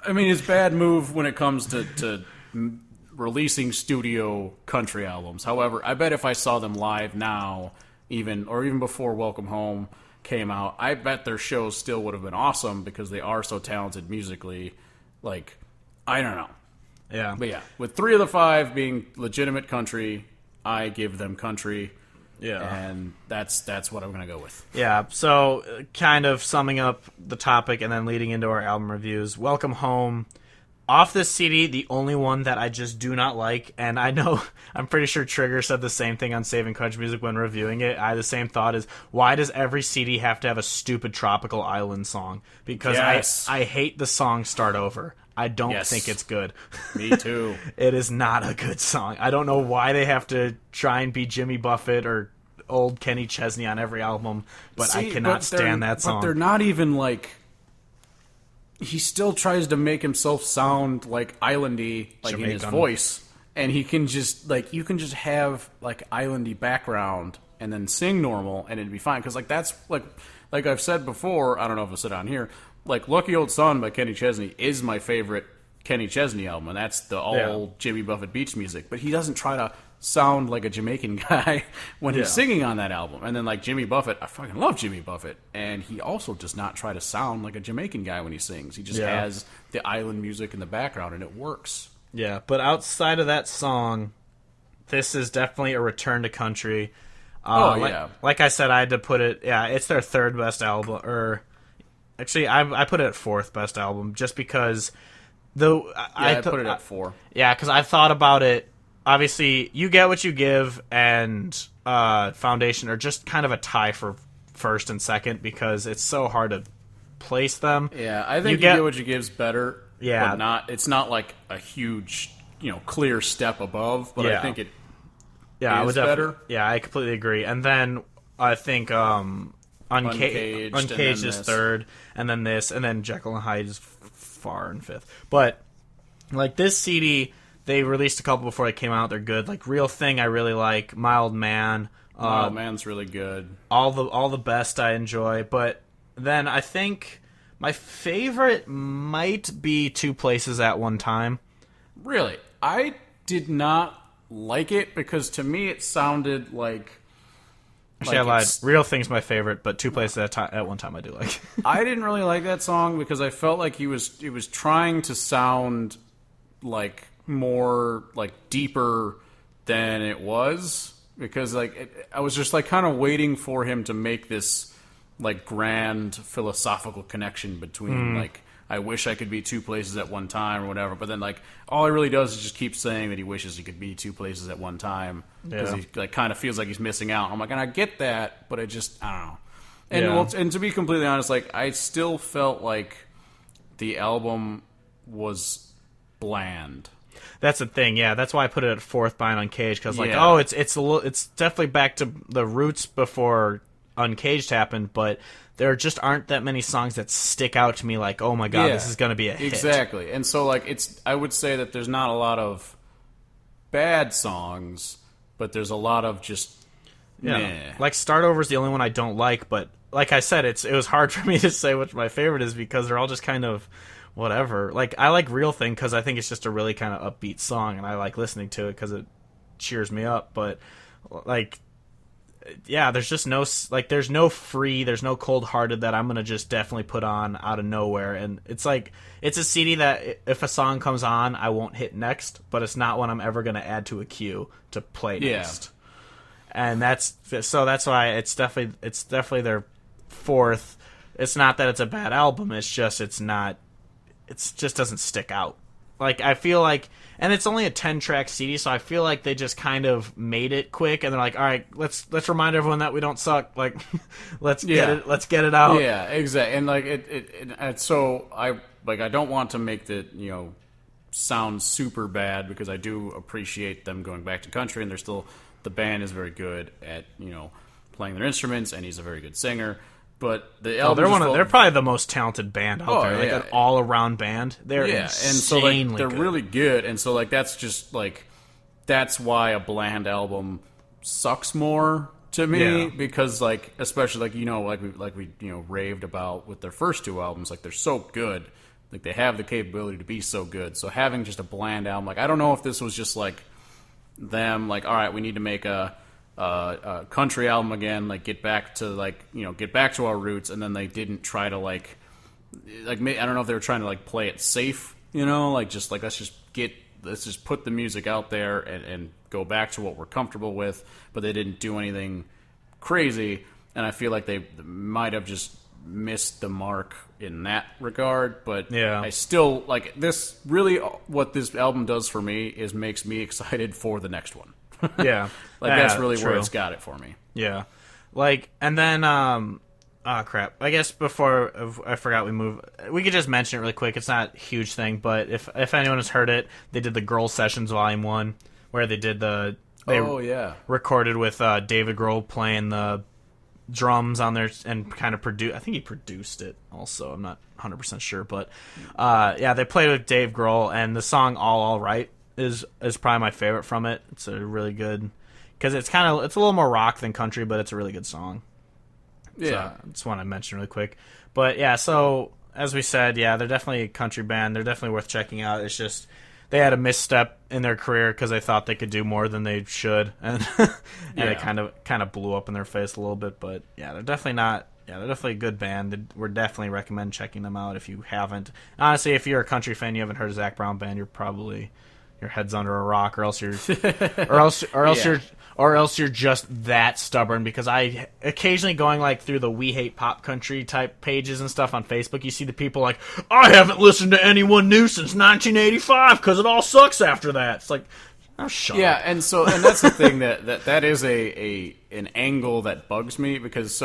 I mean, it's bad move when it comes to releasing studio country albums. However, I bet if I saw them live now, even before Welcome Home came out, I bet their shows still would have been awesome because they are so talented musically. Like, I don't know. Yeah. But yeah, with 3 of the 5 being legitimate country, I give them country. Yeah. And that's what I'm going to go with. Yeah, so kind of summing up the topic and then leading into our album reviews, Welcome Home, Off this CD, the only one that I just do not like, and I know, I'm pretty sure Trigger said the same thing on Saving Country Music when reviewing it. I had the same thought, is why does every CD have to have a stupid tropical island song? Because Yes. I hate the song Start Over. I don't Yes. think it's good. Me too. It is not a good song. I don't know why they have to try and be Jimmy Buffett or old Kenny Chesney on every album, but See, I cannot stand that song. But they're not even like. He still tries to make himself sound like islandy, like in his Jamaican. voice, and he can just like you can just have like islandy background and then sing normal, and it'd be fine. Because like that's like I've said before. I don't know if I said it on here. Like "Lucky Old Son" by Kenny Chesney is my favorite Kenny Chesney album, and that's the all Jimmy Buffett beach music. But he doesn't try to sound like a Jamaican guy when he's singing on that album. And then like Jimmy Buffett, I fucking love Jimmy Buffett, and he also does not try to sound like a Jamaican guy when he sings. He just has the island music in the background, and it works. Yeah, but outside of that song, this is definitely a return to country. Like I said, I had to put it. Yeah, it's their third best album, or actually, I put it at fourth best album, just because. I put it at 4. Yeah, because I thought about it. Obviously, You Get What You Give and Foundation are just kind of a tie for first and second because it's so hard to place them. Yeah, I think You Get What You Give's better. Yeah, but it's not like a huge, clear step above. But I think it. Yeah, is better. Yeah, I completely agree. And then I think Uncaged is third, and then this, and then Jekyll and Hyde is far in fifth. But like this CD. They released a couple before they came out. They're good. Like Real Thing, I really like. Mild Man. Mild Man's really good. All the best I enjoy. But then I think my favorite might be Two Places at One Time. Really? I did not like it because to me it sounded like... Actually, I lied. Real Thing's my favorite, but Two Places at One Time I do like. I didn't really like that song because I felt like he was trying to sound like... more like deeper than it was because like I was just like kind of waiting for him to make this like grand philosophical connection between like I wish I could be two places at one time or whatever, but then like all he really does is just keep saying that he wishes he could be two places at one time because he like kind of feels like he's missing out. I'm like, and I get that, but I don't know. And and to be completely honest, like I still felt like the album was bland. That's the thing, yeah. That's why I put it at fourth behind Uncaged, because it's definitely back to the roots before Uncaged happened, but there just aren't that many songs that stick out to me like, oh my god, this is going to be a hit. Exactly. And so like I would say that there's not a lot of bad songs, but there's a lot of just meh. Like Start Over is the only one I don't like, but like I said, it was hard for me to say which my favorite is because they're all just kind of whatever. Like I like Real Thing because I think it's just a really kind of upbeat song, and I like listening to it because it cheers me up. But like, yeah, there's just there's no Free, there's no Cold Hearted that I'm gonna just definitely put on out of nowhere. And it's like it's a CD that if a song comes on, I won't hit next, but it's not one I'm ever gonna add to a queue to play next. And that's why it's definitely their fourth. It's not that it's a bad album. It's just it just doesn't stick out. Like I feel like, and it's only a 10-track CD, so I feel like they just kind of made it quick, and they're like, all right, let's remind everyone that we don't suck. Like, let's get it out. Yeah, exactly. And like so I don't want to make the sound super bad because I do appreciate them going back to country, and the band is very good at playing their instruments, and he's a very good singer. But the album they're probably the most talented band out there. Like an all around band. They're insanely and so like they're really good. And so like that's just like that's why a bland album sucks more to me because like especially like we raved about with their first two albums, like they're so good. Like they have the capability to be so good. So having just a bland album, like I don't know if this was just like them like, all right, we need to make a country album again, like get back to our roots, and then they didn't try to like I don't know if they were trying to like play it safe, like just like let's just put the music out there and go back to what we're comfortable with, but they didn't do anything crazy, and I feel like they might have just missed the mark in that regard, but Yeah. I still like this. Really, what this album does for me is makes me excited for the next one. Yeah. That's really true. where it's got it for me. Yeah. Like, and then, crap. I guess before I forgot we could just mention it really quick. It's not a huge thing, but if anyone has heard it, they did the Grohl Sessions Volume 1, where they did recorded with David Grohl playing the drums on there and kind of I think he produced it also. I'm not 100% sure, but they played with Dave Grohl, and the song All Right is probably my favorite from it. It's a really good, because it's a little more rock than country, but it's a really good song. Yeah. So, that's one I mentioned really quick. But yeah, so as we said, yeah, they're definitely a country band. They're definitely worth checking out. It's just they had a misstep in their career because they thought they could do more than they should, and it kind of blew up in their face a little bit. But yeah, they're definitely a good band. We're definitely recommend checking them out if you haven't. Honestly, if you're a country fan, you haven't heard of Zac Brown Band, you're probably your head's under a rock, or else you're you're just that stubborn. Because I occasionally going like through the We Hate Pop Country type pages and stuff on Facebook, you see the people like, I haven't listened to anyone new since 1985 because it all sucks after that. It's like, oh, shut up. And that's the thing that is an angle that bugs me, because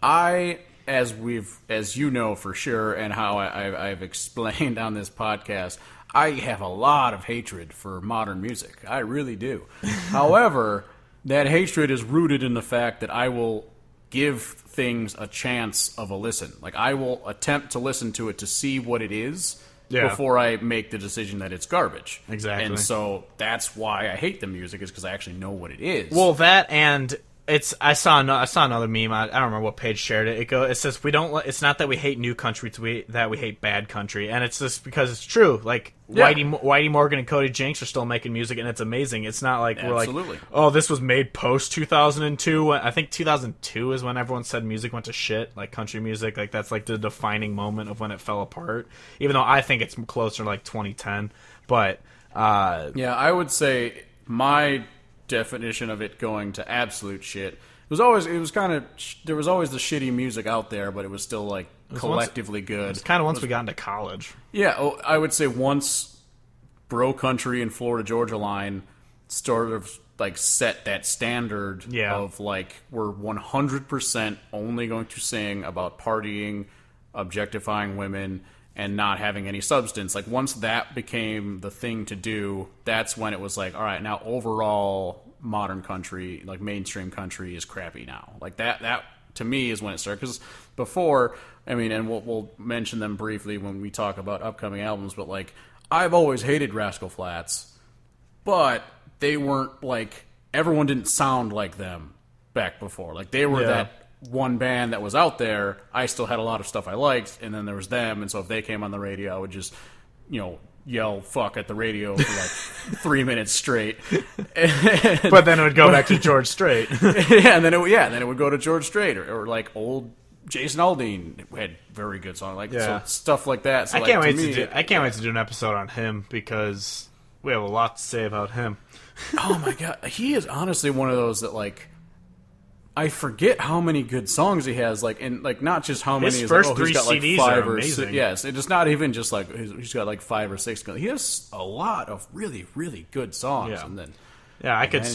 as you know for sure, and how I've explained on this podcast, I have a lot of hatred for modern music. I really do. However, that hatred is rooted in the fact that I will give things a chance of a listen. Like, I will attempt to listen to it to see what it is before I make the decision that it's garbage. Exactly. And so that's why I hate the music, is because I actually know what it is. Well, that, and I saw another meme. I don't remember what page shared it. It says it's not that we hate new country, that we hate bad country, and it's just because it's true. Like Whitey Morgan and Cody Jinks are still making music, and it's amazing. It's not like we're like, oh, this was made post 2002. I think 2002 is when everyone said music went to shit, like country music. Like that's like the defining moment of when it fell apart. Even though I think it's closer to like 2010, but I would say my definition of it going to absolute shit. There was always the shitty music out there, but it was still like collectively good. It's kind of once we got into college. Yeah, I would say once Bro Country and Florida Georgia Line sort of like set that standard of like, we're 100% only going to sing about partying, objectifying women, and not having any substance. Like, once that became the thing to do, that's when it was like, all right, now overall modern country, like mainstream country, is crappy now. Like, that to me is when it started. Because before, I mean, and we'll mention them briefly when we talk about upcoming albums, but like, I've always hated Rascal Flatts, but they weren't like, everyone didn't sound like them back before. Like, they were that one band that was out there. I still had a lot of stuff I liked, and then there was them, and so if they came on the radio, I would just, yell fuck at the radio for like 3 minutes straight. But then it would go back to George Strait. and then it would go to George Strait, or like old Jason Aldean had very good songs, so stuff like that. So I can't wait to do an episode on him, because we have a lot to say about him. Oh my god, he is honestly one of those that like, I forget how many good songs he has, like, and like not just how many. His first like, three he's got like CDs five are or amazing. six, yes, it's not even just like he's got like 5 or 6. He has a lot of really, really good songs, and then I could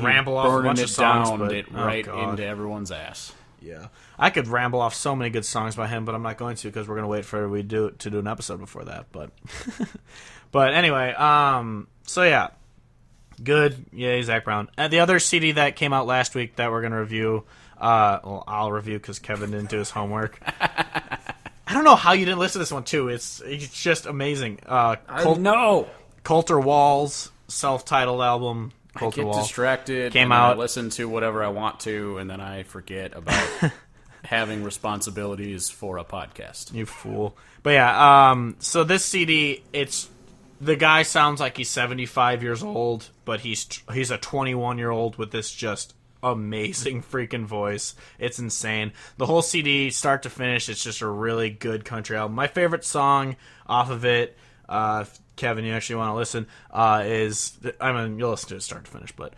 ramble off a bunch of songs, but into everyone's ass. Yeah, I could ramble off so many good songs by him, but I'm not going to, because we're going to wait for to do an episode before that. But but anyway, so yeah. Good, yay, Zac Brown. The other CD that came out last week that we're going to review, I'll review because Kevin didn't do his homework. I don't know how you didn't listen to this one, too. It's just amazing. I know. Colter Wall's self-titled album, Colter Wall. I get distracted, came out. I listen to whatever I want to, and then I forget about having responsibilities for a podcast. You fool. But yeah, so this CD, the guy sounds like he's 75 years old, but he's a 21-year-old with this just amazing freaking voice. It's insane. The whole CD, start to finish, it's just a really good country album. My favorite song off of it, Kevin, you actually want to listen, you'll listen to it start to finish, but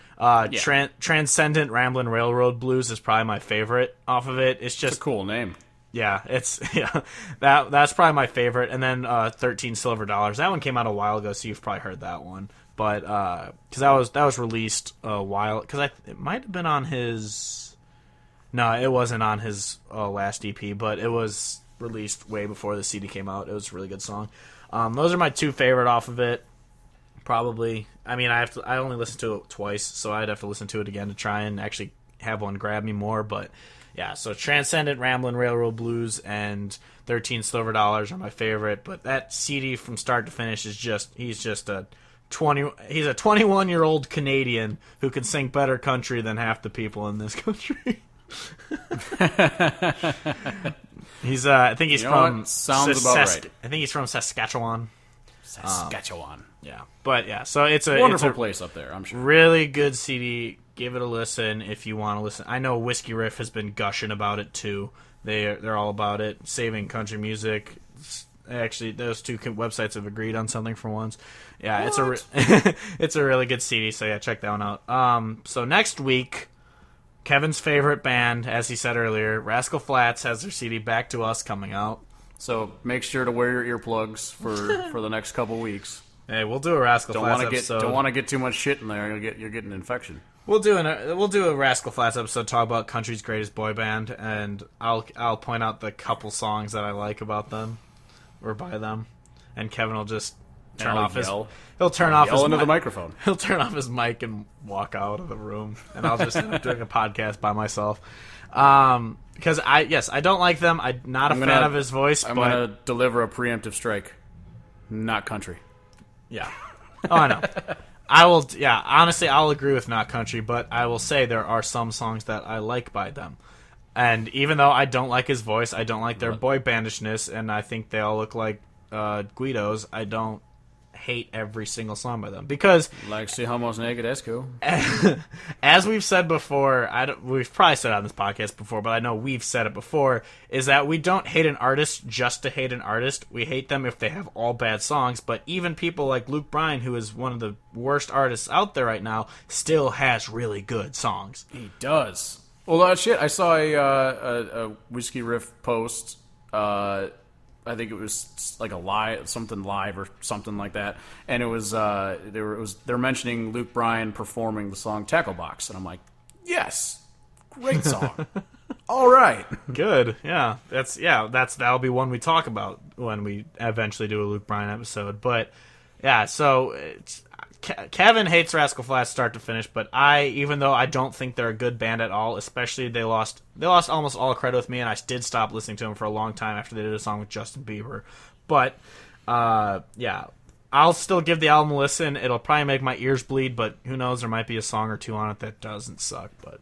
Transcendent Ramblin' Railroad Blues is probably my favorite off of it. It's just a cool name. Yeah, it's that's probably my favorite. And then 13 Silver Dollars. That one came out a while ago, so you've probably heard that one. But because that was released a while, because it might have been on his. No, it wasn't on his last EP, but it was released way before the CD came out. It was a really good song. Those are my two favorite off of it. Probably. I mean, I only listened to it twice, so I'd have to listen to it again to try and actually have one grab me more, but. Yeah, so Transcendent, Ramblin' Railroad Blues, and 13 Silver Dollars are my favorite. But that CD from start to finish is he's a 21-year-old Canadian who can sing better country than half the people in this country. I think he's from sounds about right. I think he's from Saskatchewan. Saskatchewan. Yeah, but yeah, so it's a wonderful place up there. I'm sure. Really good CD. Give it a listen if you want to listen. I know Whiskey Riff has been gushing about it too. They're all about it, saving country music. Actually, those two websites have agreed on something for once. Yeah, what? It's a really good CD. So yeah, check that one out. So next week, Kevin's favorite band, as he said earlier, Rascal Flatts, has their CD Back to Us coming out. So make sure to wear your earplugs for the next couple weeks. Hey, we'll do a Rascal Flatts episode. Don't want to get too much shit in there. You're getting an infection. We'll do a Rascal Flatts episode, talk about country's greatest boy band, and I'll point out the couple songs that I like about them or by them, and Kevin will just turn off his into the microphone. He'll turn off his mic and walk out of the room, and I'll just end up doing a podcast by myself. Because I don't like them. I'm not a fan of his voice. I'm gonna deliver a preemptive strike. Not country. Yeah. Oh, I know. I will. Yeah, honestly, I'll agree with not country, but I will say there are some songs that I like by them. And even though I don't like his voice, I don't like their boy bandishness, and I think they all look like Guidos, I don't hate every single song by them. Because like Si Homos Negedescu. As we've said before, we've probably said it on this podcast before, but I know we've said it before, is that we don't hate an artist just to hate an artist. We hate them if they have all bad songs, but even people like Luke Bryan, who is one of the worst artists out there right now, still has really good songs. He does. Well, shit, I saw a Whiskey Riff post. I think it was like something live or something like that, and it was they're mentioning Luke Bryan performing the song Tackle Box, and I'm like, yes, great song, all right, good, yeah, that'll be one we talk about when we eventually do a Luke Bryan episode, but yeah, so Kevin hates Rascal Flatts start to finish, but even though I don't think they're a good band at all, especially they lost almost all credit with me, and I did stop listening to them for a long time after they did a song with Justin Bieber. But yeah, I'll still give the album a listen. It'll probably make my ears bleed, but who knows? There might be a song or two on it that doesn't suck. But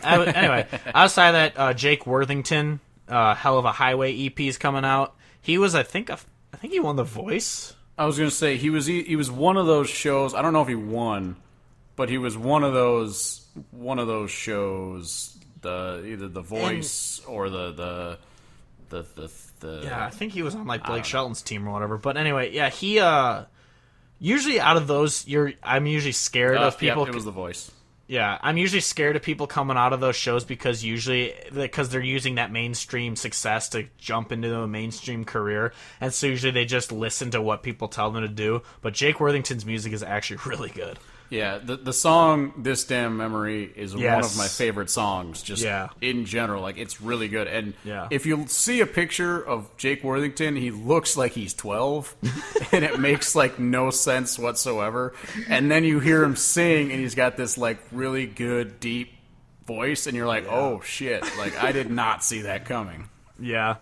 anyway, outside of that, Jake Worthington, Hell of a Highway EP is coming out. He was, I think he won The Voice. I was going to say he was one of those shows. I don't know if he won, but he was one of those shows. Either The Voice or the yeah. I think he was on like Blake Shelton's team or whatever. But anyway, yeah. He usually out of those, I'm usually scared of people. It was The Voice. Yeah, I'm usually scared of people coming out of those shows because they're using that mainstream success to jump into a mainstream career, and so usually they just listen to what people tell them to do. But Jake Worthington's music is actually really good. Yeah, the song "This Damn Memory" is one of my favorite songs. Just in general, like it's really good. And if you see a picture of Jake Worthington, he looks like he's 12, and it makes like no sense whatsoever. And then you hear him sing, and he's got this like really good deep voice, and you're like, oh shit! Like I did not see that coming. Yeah,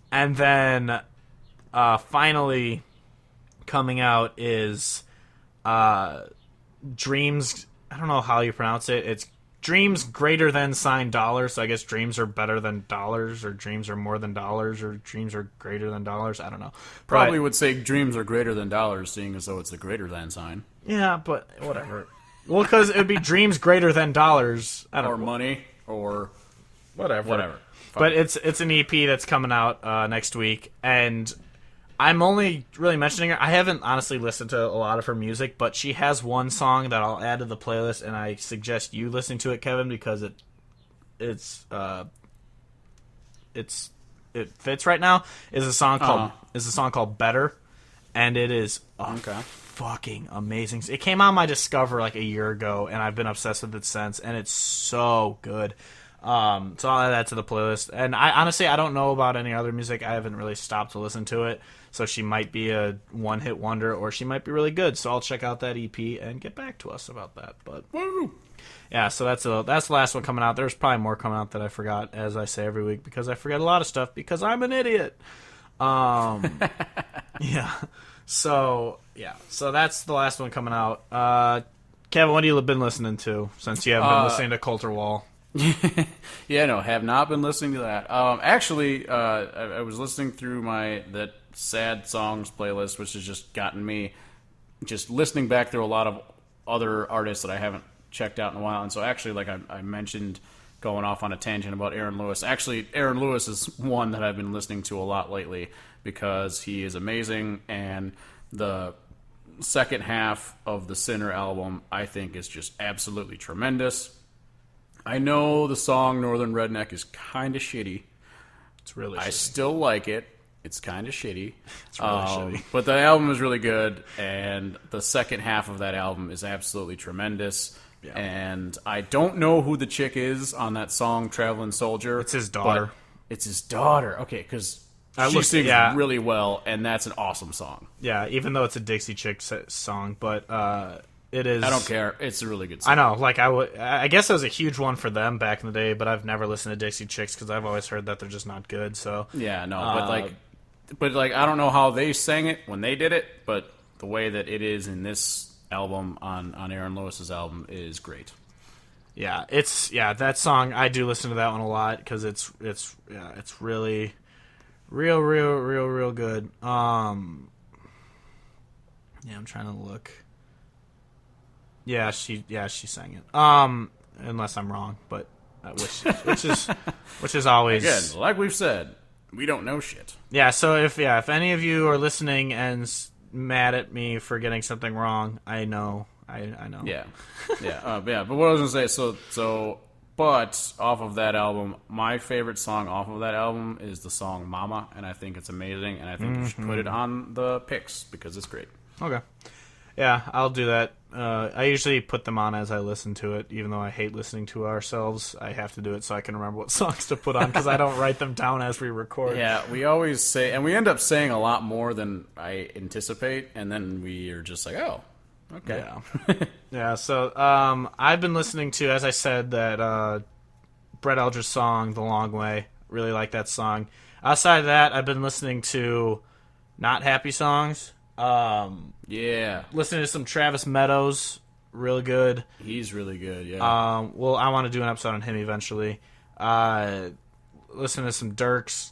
and then finally coming out is Dreams. I don't know how you pronounce it. It's Dreams greater than sign dollars. So I guess dreams are better than dollars, or dreams are more than dollars, or dreams are greater than dollars. I don't know. Probably would say dreams are greater than dollars, seeing as though it's the greater than sign. Yeah, but whatever. Well, because it would be dreams greater than dollars. I don't know. Money or whatever. But it's an EP that's coming out next week, and I'm only really mentioning her. I haven't honestly listened to a lot of her music, but she has one song that I'll add to the playlist, and I suggest you listening to it, Kevin, because it fits right now is a song called Better, and it is fucking amazing. It came on my Discover like a year ago, and I've been obsessed with it since, and it's so good. So I'll add that to the playlist. And I honestly don't know about any other music. I haven't really stopped to listen to it. So she might be a one-hit wonder, or she might be really good. So I'll check out that EP and get back to us about that. But woo! Yeah, so that's the last one coming out. There's probably more coming out that I forgot, as I say every week, because I forget a lot of stuff because I'm an idiot. Yeah. So that's the last one coming out. Kevin, what have you been listening to since you haven't been listening to Colter Wall? Yeah, no, have not been listening to that. Actually, I was listening through that sad songs playlist, which has just gotten me just listening back through a lot of other artists that I haven't checked out in a while. And so actually, like I mentioned, going off on a tangent about Aaron Lewis. Actually, Aaron Lewis is one that I've been listening to a lot lately because he is amazing, and the second half of the Sinner album I think is just absolutely tremendous. I know the song Northern Redneck is kind of shitty. It's really shitty. I still like it. It's kind of shitty. It's really shitty. But the album is really good, and the second half of that album is absolutely tremendous. Yeah. And I don't know who the chick is on that song, Traveling Soldier. It's his daughter. It's his daughter. Okay, because she sings really well, and that's an awesome song. Yeah, even though it's a Dixie Chicks song, but it is. I don't care. It's a really good song. I know. Like I guess it was a huge one for them back in the day, but I've never listened to Dixie Chicks because I've always heard that they're just not good. So yeah, no, but I don't know how they sang it when they did it, but the way that it is in this album on Aaron Lewis's album is great. Yeah, that song, I do listen to that one a lot because it's really real good. I'm trying to look. Yeah, she sang it. Unless I'm wrong, but which is always, again, like we've said, we don't know shit. Yeah, so if any of you are listening and mad at me for getting something wrong, I know. Yeah. But what I was gonna say, but off of that album, my favorite song off of that album is the song Mama, and I think it's amazing, and I think you should put it on the picks because it's great. Okay. Yeah, I'll do that. I usually put them on as I listen to it, even though I hate listening to ourselves. I have to do it so I can remember what songs to put on because I don't write them down as we record. Yeah, we always say, and we end up saying a lot more than I anticipate, and then we are just like, oh, okay. Yeah. Yeah, so I've been listening to, as I said, that Brett Eldredge song, The Long Way. Really like that song. Outside of that, I've been listening to not happy songs. Listening to some Travis Meadows, real good. He's really good, yeah. Well, I want to do an episode on him eventually. Listen to some Dirks.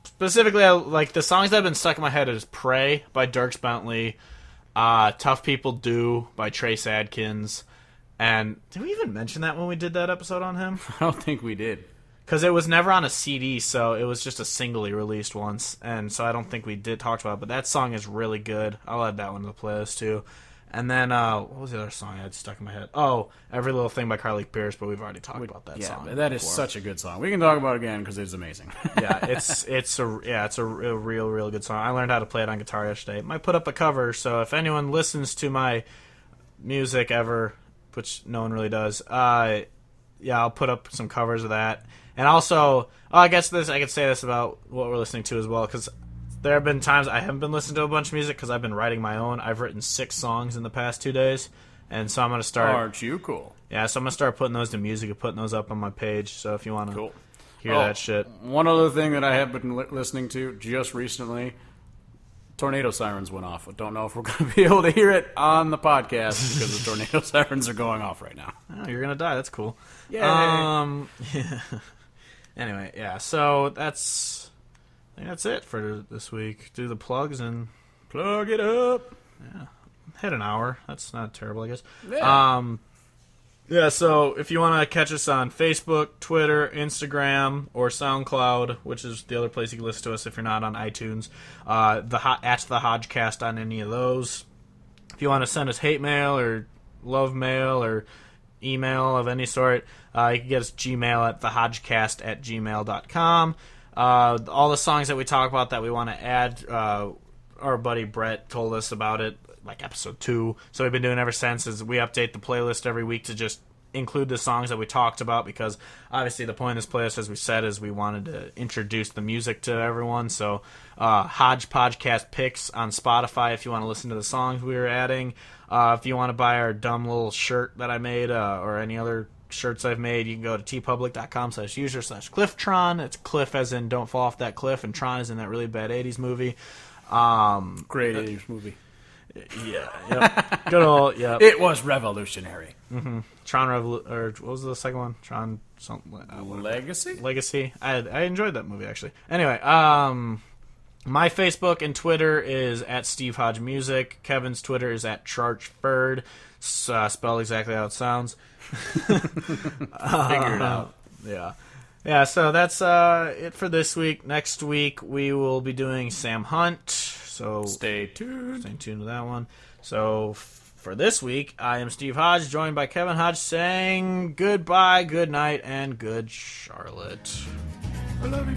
Specifically, like the songs that have been stuck in my head is Pray by Dierks Bentley, Tough People Do by Trace Adkins, and did we even mention that when we did that episode on him? I don't think we did. Because it was never on a CD, so it was just a single he released once, and so I don't think we did talk about it, but that song is really good. I'll add that one to the playlist, too. And then, what was the other song I had stuck in my head? Oh, Every Little Thing by Carly Pearce, but we've already talked about that song. Yeah, that is such a good song. We can talk about it again because it's amazing. Yeah, it's a real good song. I learned how to play it on guitar yesterday. Might put up a cover, so if anyone listens to my music ever, which no one really does, I'll put up some covers of that. And also, I guess I could say this about what we're listening to as well, because there have been times I haven't been listening to a bunch of music because I've been writing my own. I've written 6 songs in the past 2 days, and so I'm going to start... Aren't you cool? Yeah, so I'm going to start putting those to music and putting those up on my page, so if you want to hear that shit. One other thing that I have been listening to just recently, tornado sirens went off. I don't know if we're going to be able to hear it on the podcast because the tornado sirens are going off right now. Oh, you're going to die. That's cool. Yeah. Anyway, yeah, so I think that's it for this week. Do the plugs and plug it up. Yeah. Hit an hour. That's not terrible, I guess. Yeah. So if you want to catch us on Facebook, Twitter, Instagram, or SoundCloud, which is the other place you can listen to us if you're not on iTunes, at the Hodgecast on any of those. If you want to send us hate mail or love mail or email of any sort, you can get us Gmail at thehodgecast@gmail.com. All the songs that we talk about that we want to add, our buddy Brett told us about it, like episode 2. So we've been doing ever since is we update the playlist every week to just include the songs that we talked about, because obviously the point of this playlist, as we said, is we wanted to introduce the music to everyone. So Hodge Podcast Picks on Spotify if you want to listen to the songs we were adding. If you want to buy our dumb little shirt that I made, or any other shirts I've made, you can go to tpublic.com/user/CliffTron. It's Cliff as in don't fall off that cliff, and Tron is in that really bad 80s movie. Great 80s movie. Yeah, yep. Good old, yeah. It was revolutionary. Mm-hmm. Tron or what was the second one? Tron something. Legacy. I enjoyed that movie actually. Anyway, my Facebook and Twitter is at Steve Hodge Music. Kevin's Twitter is at Charchford, spelled exactly how it sounds. Figure it out. Yeah. Yeah, so that's it for this week. Next week we will be doing Sam Hunt. So stay tuned. Stay tuned to that one. So for this week, I am Steve Hodge, joined by Kevin Hodge, saying goodbye, good night, and good Charlotte. I love you.